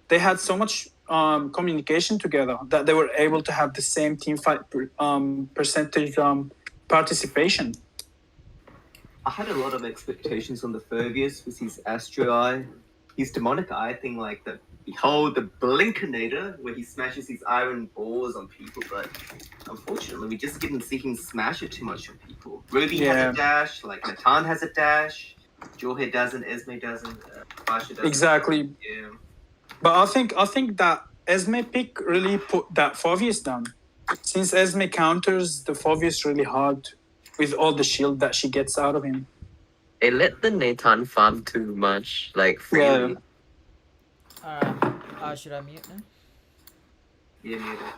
They had so much communication together that they were able to have the same team fight percentage participation. I had a lot of expectations on the Fergus with his Astro Eye, his Demonic Eye thing, like the Behold the Blinkinator, where he smashes his iron balls on people, but unfortunately, we just didn't see him smash it too much on people. Ruby has a dash, like Natan has a dash, Jawhead doesn't, Esme doesn't, Basha doesn't. Exactly. Yeah. But I think that Esme pick really put that Phobius down. Since Esme counters the Phobius really hard with all the shield that she gets out of him. They let the Nathan farm too much, like freely. Should I mute now? Yeah, mute it.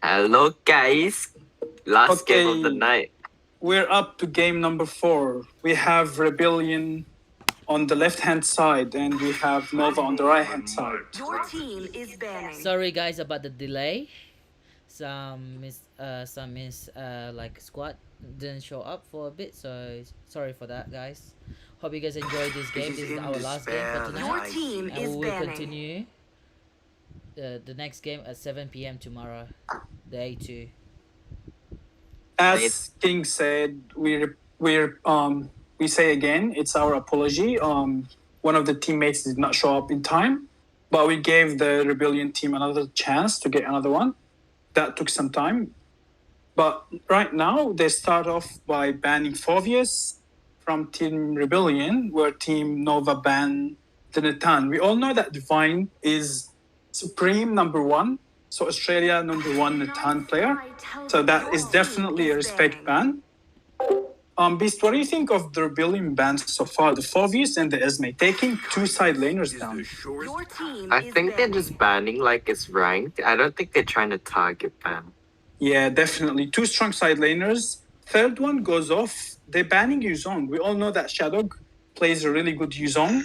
Hello, guys. Last game of the Okay. night. We're up to game number 4. We have Rebellion on the left-hand side, and we have Nova on the right-hand side. Your team is banning. Sorry guys about the delay. Like squad didn't show up for a bit, so sorry for that, guys. Hope you guys enjoyed this game. This is our last game for tonight. Your team And is we will banning. continue the next game at 7 p.m. tomorrow, the A2. As King said, we say again, it's our apology. One of the teammates did not show up in time, but we gave the Rebellion team another chance to get another one. That took some time. But right now, they start off by banning Phovius from Team Rebellion, where Team Nova banned the Natan. We all know that Divine is Supreme #1, so Australia #1 Natan player. So that is definitely a respect ban. Beast, what do you think of the Rebellion bans so far? The Phovius and the Esme taking 2 side laners down. Your team I is think they're banning. just banning like it's ranked. I don't think they're trying to target ban. Yeah, definitely. 2 strong side laners. Third one goes off. They're banning Yuzong. We all know that Shadow plays a really good Yuzong.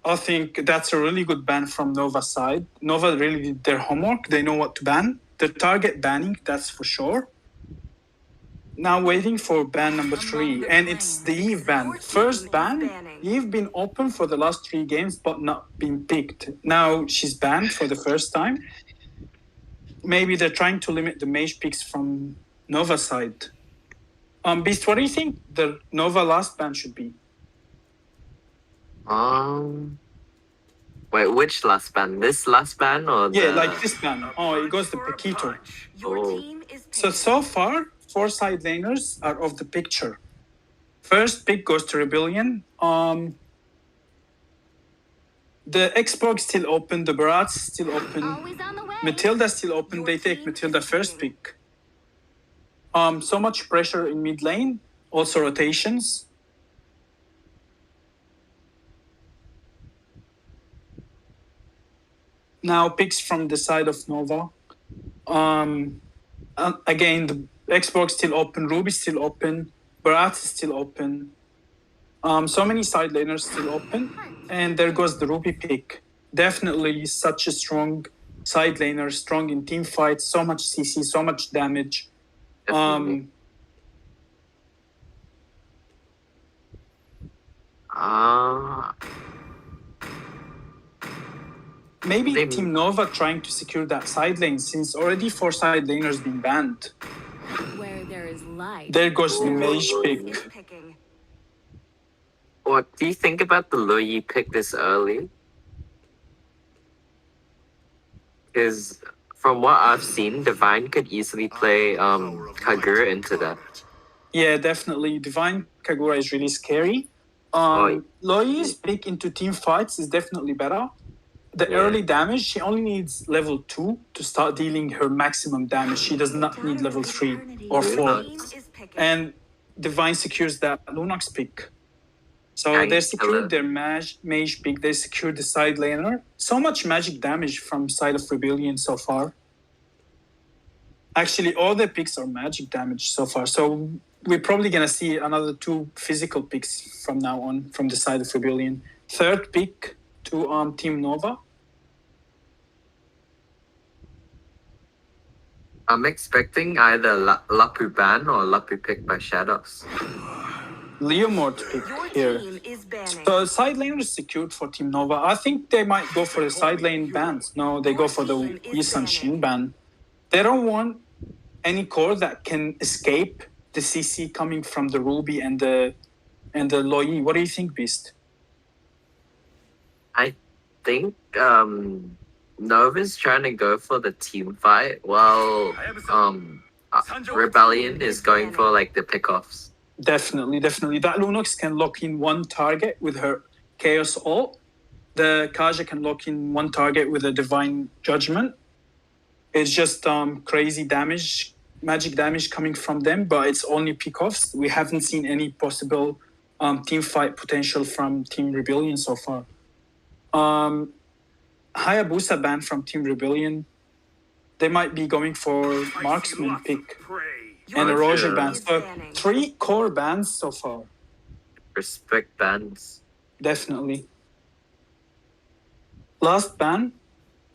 I think that's a really good ban from Nova's side. Nova really did their homework. They know what to ban. They're target banning, that's for sure. Now waiting for ban number 3, and it's the Eve ban. First ban, Eve been open for the last 3 games, but not been picked. Now she's banned for the first time. Maybe they're trying to limit the mage picks from Nova's side. Beast, what do you think the Nova last ban should be? Wait, which last ban? This last ban or Yeah, the... like this ban. Oh, it goes the Paquito. Your Oh. team is So far, 4 side laners are off the picture. First pick goes to Rebellion. The Xbox still open, the Barat's still open, Matilda's still open. They take Matilda first pick. So much pressure in mid lane, also rotations. Now picks from the side of Nova. Again, the Xbox still open, Ruby still open, Barat is still open. So many side laners still open, and there goes the Ruby pick. Definitely such a strong side laner, strong in team fights, so much CC, so much damage. Maybe Team Nova trying to secure that side lane, since already 4 side laners been banned. where there is light. There goes the mage pick. What do you think about the Luyi pick this early? Because from what I've seen, Divine could easily play Kagura into that. Yeah, definitely. Divine Kagura is really scary. Loyi's pick into team fights is definitely better. The early damage, she only needs level 2 to start dealing her maximum damage. She does not need level 3 or 4. And Divine secures that Lunox pick. So they secured their mage pick, they secured the side laner. So much magic damage from side of Rebellion so far. Actually, all the picks are magic damage so far. So we're probably going to see another 2 physical picks from now on from the side of Rebellion. Third pick to Team Nova. I'm expecting either Lapu ban or Lapu pick by Shadows. Leomord pick here. So side lane is secured for Team Nova. I think they might go for the side lane bans. No, they go for the Yisan Shin ban. They don't want any core that can escape the CC coming from the Ruby and the Loyi. What do you think, Beast? I think Nova's trying to go for the team fight while Rebellion is going for like the pickoffs. Definitely. That Lunox can lock in 1 target with her Chaos ult. The Kaja can lock in 1 target with a Divine Judgment. It's just crazy damage, magic damage coming from them, but it's only pickoffs. We haven't seen any possible team fight potential from Team Rebellion so far. Hayabusa ban from Team Rebellion. they might be going for marksman pick and a Your Roger team ban. is So banning. 3 core bans so far. Respect bans. Definitely. Last ban,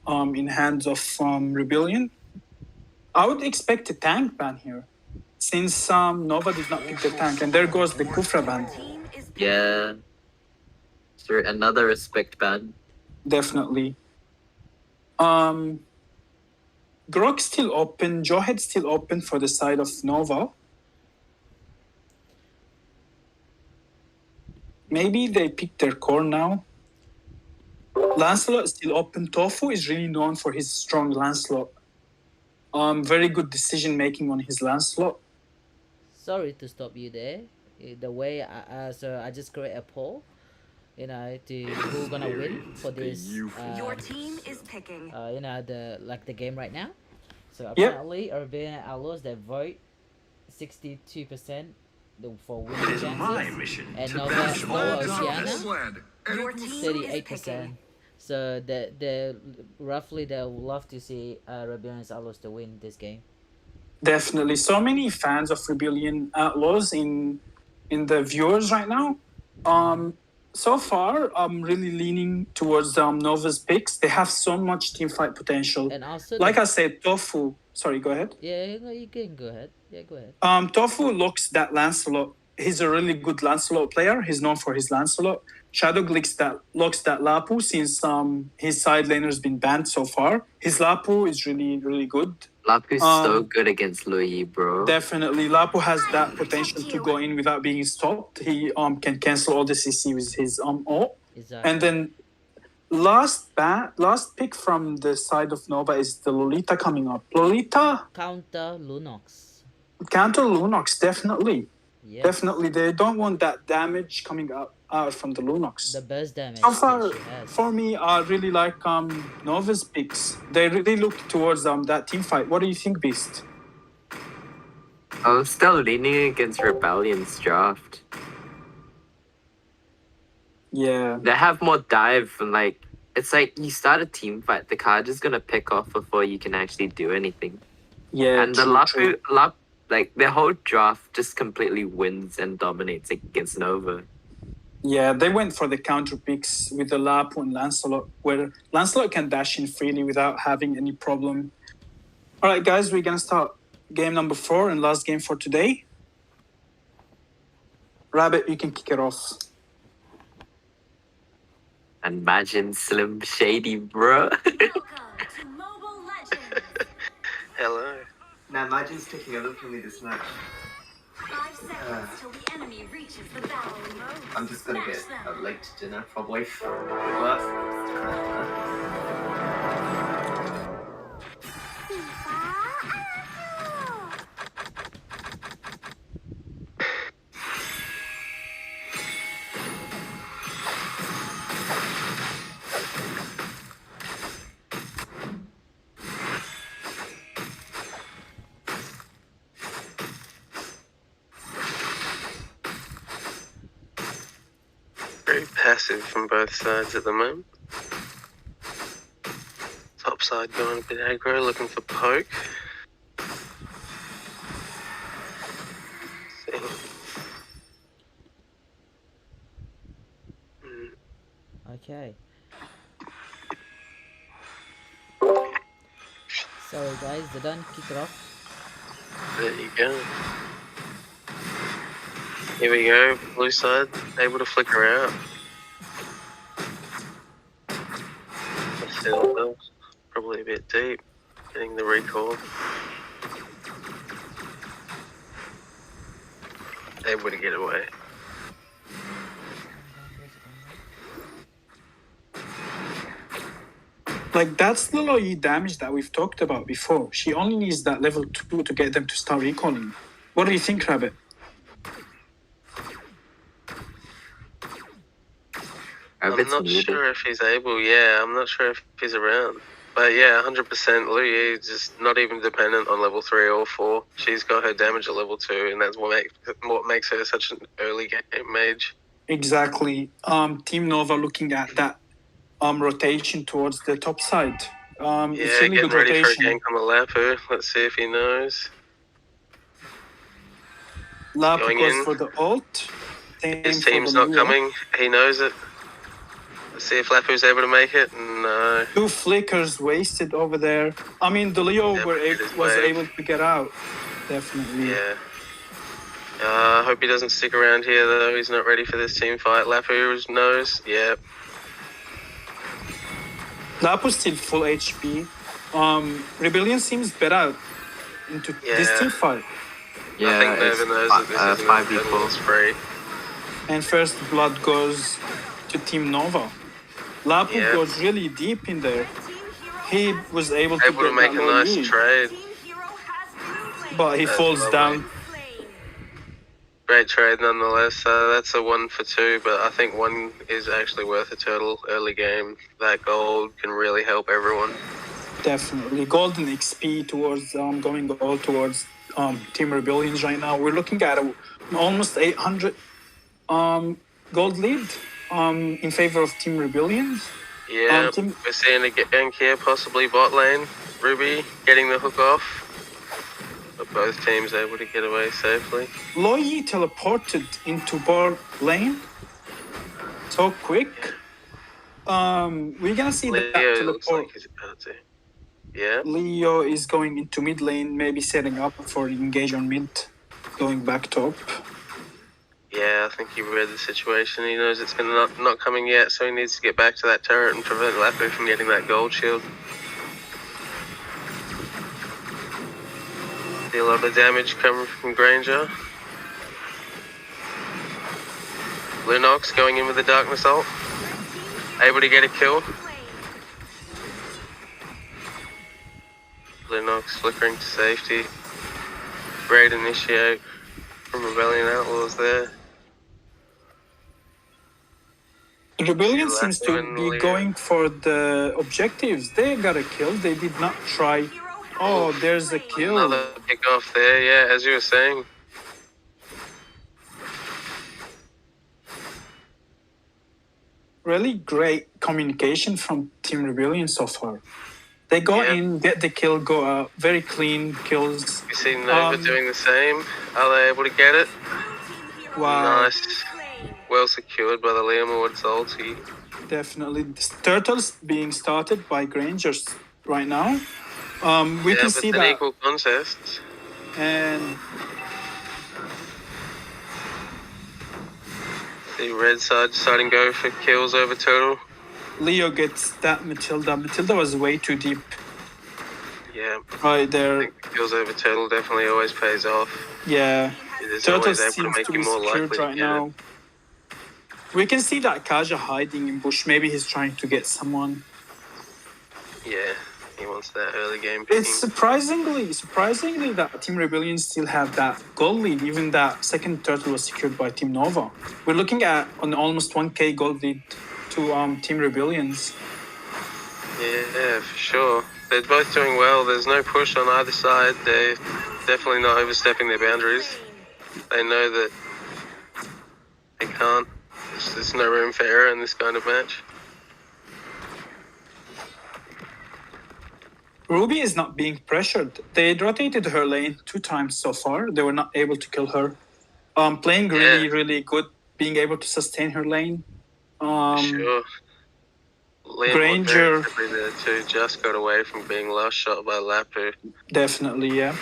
in hands of Rebellion. I would expect a tank ban here, since Nova did not pick the tank, and there goes the Kufra ban. Team is banning. Yeah. Sure, another respect ban. Definitely. Grok still open, Jawhead still open for the side of Nova. Maybe they pick their core now. Lancelot is still open. Tofu is really known for his strong Lancelot. Very good decision making on his Lancelot. Sorry to stop you there. The way so I just create a poll, you know, to who gonna win for this. Your team is picking. You know, the game right now. So Yep. apparently, Urban Outlaws they vote 62% for winning chances, and Nova Oceania Your team is 38%. picking. So the roughly they would love to see Rebellion Outlaws to win this game. Definitely. So many fans of Rebellion Outlaws in the viewers right now. So far, I'm really leaning towards Nova's picks. They have so much team fight potential. And also, Like I said, Tofu. Sorry, go ahead. Yeah, no, you can go ahead. Yeah, go ahead. Tofu looks that Lancelot. He's a really good Lancelot player. He's known for his Lancelot. Shadow looks that Lapu since his side laner's been banned so far. His Lapu is really, really good. Lapu's so good against Louis, bro. Definitely. Lapu has that potential to go in without being stopped. He can cancel all the CC with his ult. Exactly. And then last pick from the side of Nova is the Lolita coming up. Lolita Counter Lunox. Definitely. Yes. Definitely. They don't want that damage coming out from the Lunox. The best damage. So far, that she has. for me, I really like Nova's picks. They really look towards that team fight. What do you think, Beast? I'm still leaning against Rebellion's draft. Yeah. They have more dive and like it's like you start a team fight, the card is gonna pick off before you can actually do anything. Yeah. And the Lapu, like their whole draft just completely wins and dominates against Nova. Yeah, they went for the counter picks with the Lapu and Lancelot, where Lancelot can dash in freely without having any problem. All right, guys, we're gonna start game number 4 and last game for today. Rabbit, you can kick it off. Imagine Slim Shady, bro. Welcome to Mobile Legends. Hello. Now, imagine sticking over for me this match. 5 seconds till the enemy reaches the battle mode. I'm just gonna get Smash a them. late dinner, probably. But Very passive from both sides at the moment. Top side going a bit aggro, looking for poke. See. Okay. Sorry guys, they're done. Kick it off. There you go. Here we go, blue side, able to flicker out. Still, probably a bit deep, getting the recall. Able to get away. Like, that's the low E damage that we've talked about before. She only needs that level 2 to get them to start recalling. What do you think, Rabbit? I'm not sure if he's able, I'm not sure if he's around. But yeah, 100%, Lu Yi is just not even dependent on level 3 or 4. She's got her damage at level 2, and that's what makes her such an early game mage. Exactly. Team Nova looking at that rotation towards the top side. It's Yeah, really getting good ready for a rotation. gank on the Lapu. Let's see if he knows. Lapu Going goes in. for the ult. Same His for the team's not Leo. coming. He knows it. Let's see if Lapu's able to make it. No. 2 flickers wasted over there. I mean, the Leo Never hit his was wave. able to get out. Definitely. Yeah. I hope he doesn't stick around here though. He's not ready for this team fight. Lapu knows. Yeah. Lapu's still full HP. Rebellion seems better into this Yeah. team fight. Yeah, I think it's Nova knows that this isn't 5v4. it's free. And first blood goes to Team Nova. Lapu Yeah. goes really deep in there. He was able to Able to get make that a low nice lead, trade. but he That's falls lovely. down. Great trade nonetheless. That's a 1 for 2, but I think 1 is actually worth a turtle early game. That gold can really help everyone. Definitely. Golden XP towards going all towards Team Rebellions right now. We're looking at almost 800 gold lead in favor of Team Rebellions. Yeah, we're seeing a gank here, possibly bot lane. Ruby getting the hook off. But both teams able to get away safely. Loyi teleported into bot lane so quick. We're gonna see that Leo teleport. looks like he's about to. Yeah. Leo is going into mid lane, maybe setting up for engage on mid, going back top. Yeah, I think he read the situation. He knows it's gonna not coming yet, so he needs to get back to that turret and prevent Lapu from getting that gold shield. See a lot of damage coming from Granger. Lunox going in with the Darkness ult. Able to get a kill. Lunox flickering to safety. Great initiate from Rebellion Outlaws there. Rebellion seems to be going for the objectives. They got a kill. They did not try. Oh, there's a kill. Another pick off there, yeah, as you were saying. Really great communication from Team Rebellion so far. They go in, get the kill, go out. Very clean kills. You see Nova doing the same. Are they able to get it? Wow. Nice. Well secured by the Liam Ward's ulti. Definitely. Turtles being started by Grangers right now. We can see it's an that. equal contest. And The red side deciding to go for kills over Turtle. Leo gets that Matilda. Matilda was way too deep. Yeah. Right there. I think the kills over Turtle definitely always pays off. Yeah. It is Turtles always able to seems make to you be more secured likely to right get now. it. We can see that Kaja hiding in bush. Maybe he's trying to get someone. Yeah, he wants that early game picking. It's surprisingly that Team Rebellion still have that gold lead. Even that second turtle was secured by Team Nova. We're looking at an almost 1k gold lead to Team Rebellions. Yeah, for sure. They're both doing well. There's no push on either side. They're definitely not overstepping their boundaries. They know that they can't. There's no room for error in this kind of match. Ruby is not being pressured. They rotated her lane 2 times so far. They were not able to kill her. Playing really good, being able to sustain her lane. Sure. Granger. The two just got away from being last shot by Lapu. Definitely, yeah.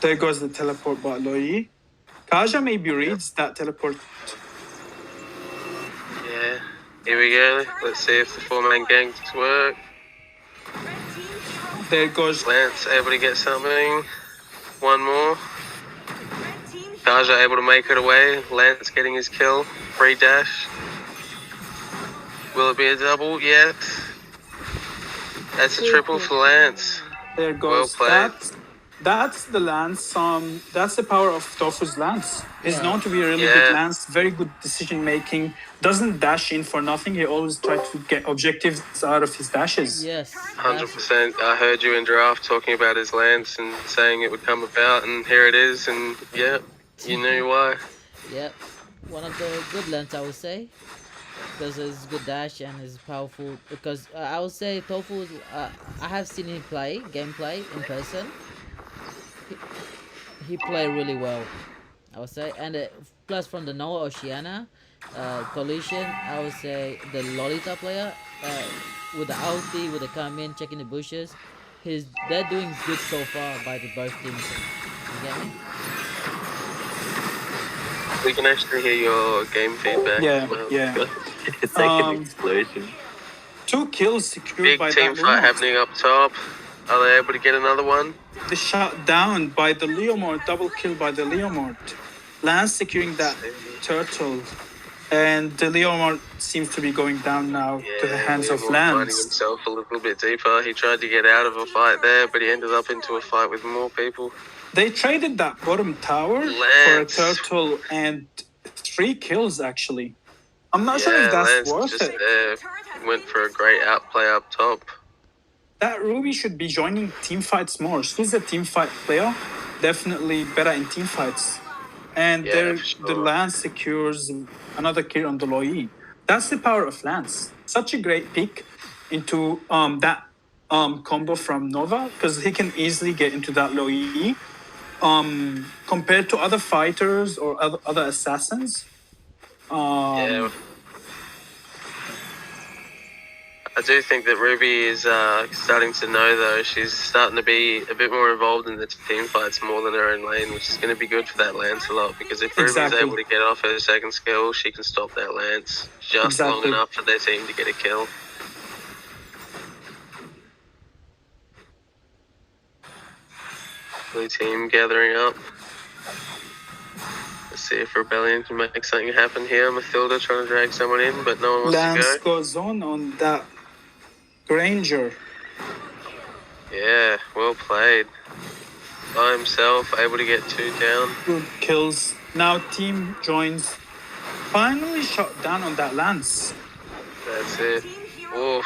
There goes the teleport by Loyi. Kaja maybe reads that teleport. Yeah. Here we go. Let's see if the 4-man ganks work. There goes Lance able to get something. One more. Kaja able to make it away. Lance getting his kill. Free dash. Will it be a double? Yes. That's a triple for Lance. There goes Well played. That's the lance. That's the power of Tofu's lance. He's known to be a really Yeah. good lance. Very good decision making. Doesn't dash in for nothing. He always tries to get objectives out of his dashes. Yes. 100%. I heard you in draft talking about his lance and saying it would come about, and here it is. And yeah, you knew why. Yep. One of the good lands, I would say. because his good dash and his powerful. Because I would say Tofu is. I have seen him play gameplay in person. He played really well, I would say, and plus from the Noah Oceana collision, I would say the Lolita player with the ulti, with the come in, checking the bushes, they're doing good so far by the both teams. You get me? We can actually hear your game feedback. Yeah, Well, yeah. It's like an Um, explosion. 2 kills secured big by team that fight Leomord. happening up top. Are they able to get another one? The shot down by the Leomord, double kill by the Leomord. Lance securing that turtle. And the Leomord seems to be going down now to the hands of Leomord finding Lance. himself a little bit deeper. He tried to get out of a fight there, but he ended up into a fight with more people. They traded that bottom tower for a turtle and 3 kills, actually. I'm not sure if that's Lance worth just it. went for a great outplay up top. That Ruby should be joining team fights more. She's a team fight player, definitely better in team fights. And Yeah, for sure. the Lance secures another kill on the Loi. That's the power of Lance. Such a great pick into that combo from Nova, because he can easily get into that Loi. Compared to other fighters or other assassins. Yeah. I do think that Ruby is starting to know, though. She's starting to be a bit more involved in the team fights more than her own lane, which is going to be good for that Lance a lot, because if Ruby's able to get off her second skill, she can stop that Lance just long enough for their team to get a kill. Blue team gathering up. Let's see if Rebellion can make something happen here. Mathilda trying to drag someone in, but no one wants Lance to go. goes on that Granger. Yeah, well played. By himself, able to get 2 down. Good kills. Now team joins. Finally shot down on that Lance. That's it. Oof.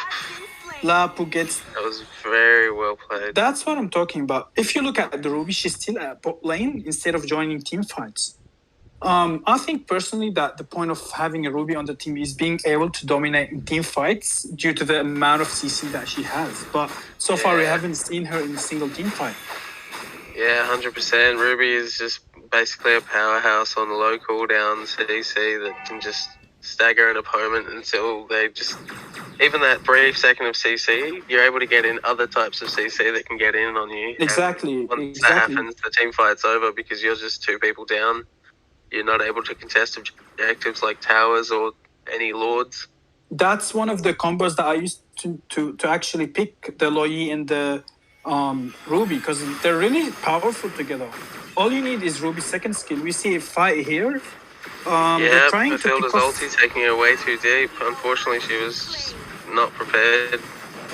Lapu gets... That was very well played. That's what I'm talking about. If you look at the Ruby, she's still at bot lane instead of joining team fights. I think personally that the point of having a Ruby on the team is being able to dominate in team fights due to the amount of CC that she has. But so far we haven't seen her in a single team fight. Yeah, 100%. Ruby is just basically a powerhouse on the low cooldown CC that can just stagger an opponent until they just... Even that brief second of CC, you're able to get in other types of CC that can get in on you. Exactly. And once that happens, the team fight's over because you're just 2 people down. You're not able to contest objectives like towers or any lords. That's one of the combos that I used to actually pick, the Loi and the Ruby, because they're really powerful together. All you need is Ruby's second skill. We see a fight here. They're trying Mathilda's ulti taking her way too deep. Unfortunately, she was just not prepared.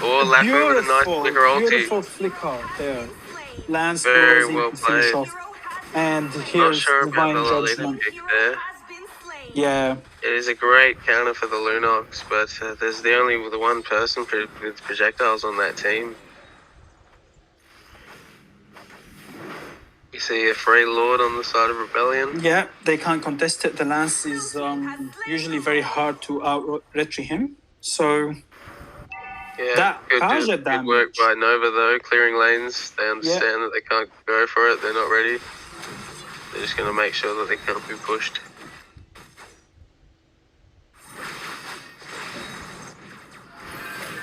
Or Lapu with a nice flicker ulti. Beautiful flicker there. Lance very goes well in to finish played. off. And Not here's sure about Divine the Lolita Judgment. pick there. Yeah. It is a great counter for the Lunox, but there's the one person with projectiles on that team. You see a free Lord on the side of Rebellion. Yeah, they can't contest it. The Lance is usually very hard to out-retry him. So Yeah, that good work by Nova though, clearing lanes. They understand that they can't go for it, they're not ready. They're just going to make sure that they can't be pushed.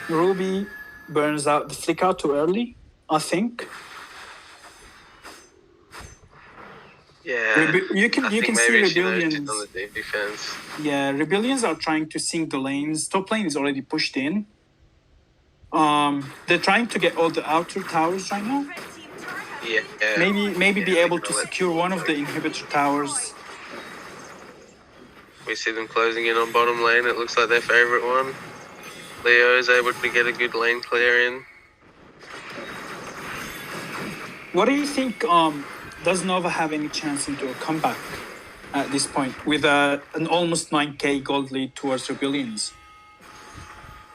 Ruby burns out the flicker too early, I think. Yeah, you can see Rebellions. On the defense. Yeah, Rebellions are trying to sink the lanes. Top lane is already pushed in. They're trying to get all the outer towers right now. Yeah. Maybe be able to secure one of the inhibitor towers. We see them closing in on bottom lane. It looks like their favorite one. Leo is able to get a good lane clear in. What do you think? Does Nova have any chance into a comeback at this point with an almost 9k gold lead towards Rebellions?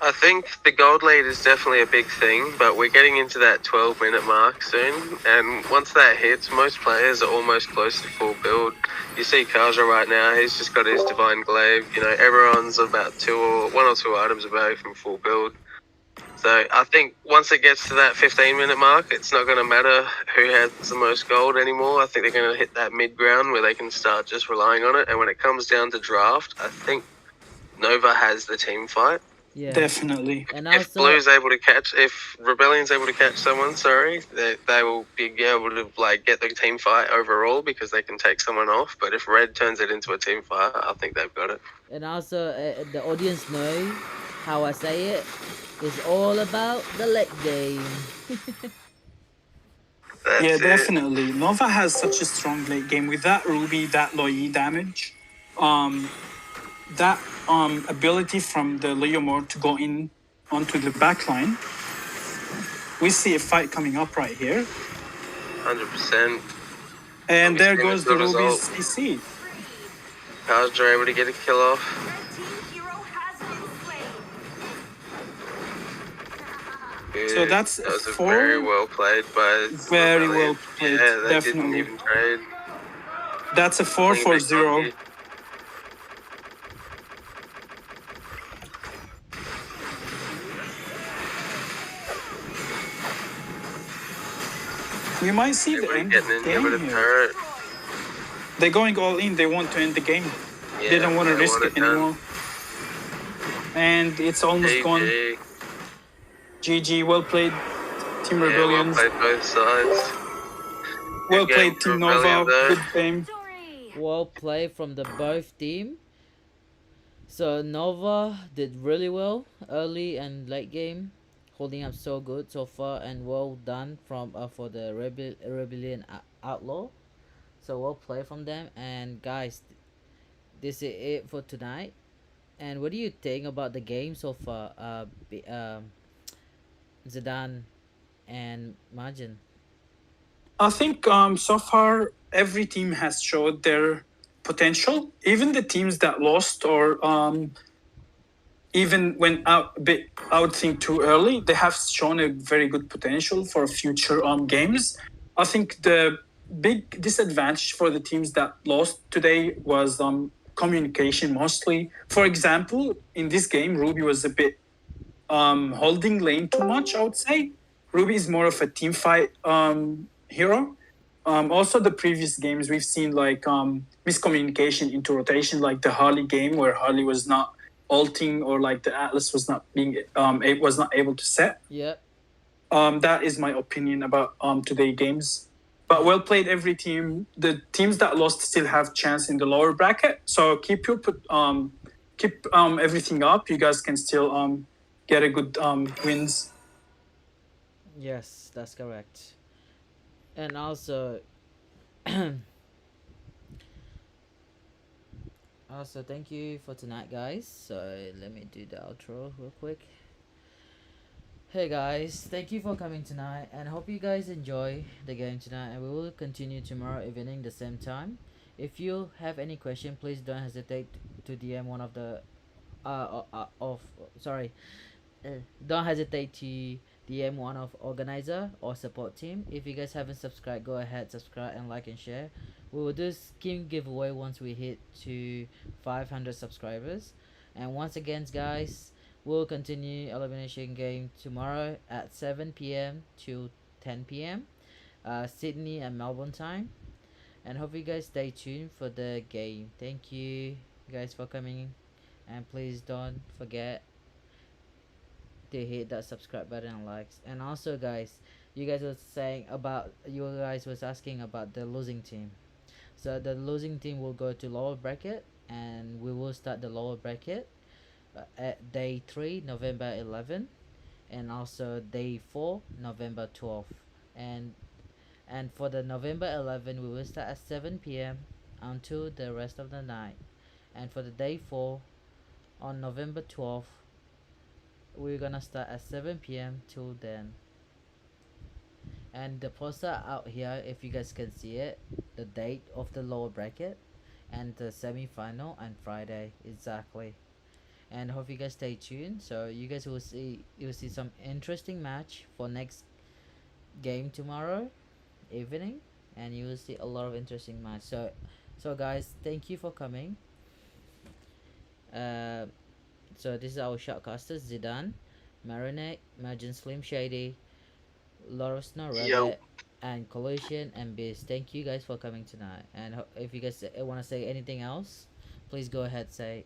I think the gold lead is definitely a big thing, but we're getting into that 12-minute mark soon, and once that hits, most players are almost close to full build. You see Kaja right now, he's just got his Divine Glaive. You know, everyone's about one or two items away from full build. So I think once it gets to that 15-minute mark, it's not going to matter who has the most gold anymore. I think they're going to hit that mid-ground where they can start just relying on it, and when it comes down to draft, I think Nova has the team fight. Yeah. Definitely. And If also, Blue's able to catch, if Rebellion's able to catch someone, they will be able to like get the team fight overall because they can take someone off. But if Red turns it into a team fight, I think they've got it. and also the audience know how I say it. It's all about the late game. That's Yeah, it. definitely. Nova has such a strong late game with that Ruby, that Loi damage, that ability from the Leomord to go in onto the backline. We see a fight coming up right here. 100%. And there Obviously, goes with the the Ruby's result. CC. Cars are able to get a kill off. Red team hero has been slain. Good. So that's that was four. very well played by Very Rebellion. well played, Yeah, they definitely. didn't even trade. That's a I think they 4-4-0. got you. We might see the Everybody end of getting the in here with a game here. turret. They're going all in. They want to end the game. Yeah, They don't want to risk want it done. anymore. And it's almost gone. GG. GG, well played, Team Yeah, Rebellion. well played both sides. Well Good game played, for Team Rebellion, Nova. though. Good game. Well played from the both team. So Nova did really well early and late game, holding up so good so far, and well done from for the Rebellion Outlaw. So well played from them. And guys, this is it for tonight. And what do you think about the game so far, Zidane and Majin? I think so far every team has showed their potential. Even the teams that lost or even went out a bit, I would think, too early, they have shown a very good potential for future games. I think the big disadvantage for the teams that lost today was communication mostly. For example, in this game, Ruby was a bit holding lane too much, I would say. Ruby is more of a team fight hero. Also, the previous games we've seen like miscommunication into rotation, like the Harley game where Harley was not ulting or like the Atlas was not being was not able to set. Yep. That is my opinion about today games. But well played, every team. The teams that lost still have chance in the lower bracket. So keep your everything up. You guys can still get a good wins. Yes, that's correct. And also, thank you for tonight, guys. So let me do the outro real quick. Hey guys, thank you for coming tonight, and hope you guys enjoy the game tonight. And we will continue tomorrow evening the same time. If you have any question, please don't hesitate to DM one of the don't hesitate to DM one of organizer or support team. If you guys haven't subscribed, go ahead, subscribe and like and share. We will do skin giveaway once we hit to 500 subscribers. And once again, guys, we'll continue elimination game tomorrow at 7 p.m. to 10 p.m. Sydney and Melbourne time. And hope you guys stay tuned for the game. Thank you guys for coming, and please don't forget to hit that subscribe button and likes. And also, guys, you guys was asking about the losing team. So the losing team will go to lower bracket, and we will start the lower bracket at day 3 November 11, and also day 4 November 12. And for the November 11, we will start at 7 p.m. until the rest of the night. And for the day 4 on November 12, we're gonna start at 7 p.m. till then. And the poster out here, if you guys can see it, the date of the lower bracket and the semi-final on Friday exactly. and hope you guys stay tuned. So you guys will see some interesting match for next game tomorrow evening, and you will see a lot of interesting match. So guys, thank you for coming. So this is our shoutcasters: Zidane, Marinek, Margin Slim Shady, Laura Snow Rabbit, and Collision and Beast. Thank you guys for coming tonight. And if you guys want to say anything else, please go ahead, say.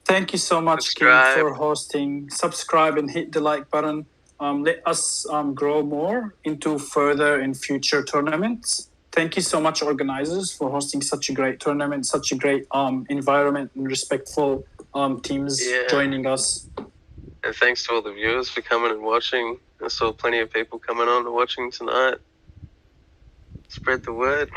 Thank you so much, King, for hosting. Subscribe and hit the like button. Let us grow more into further in future tournaments. Thank you so much, organizers, for hosting such a great tournament, such a great environment and respectful teams joining us. And thanks to all the viewers for coming and watching. I saw plenty of people coming on and watching tonight. Spread the word.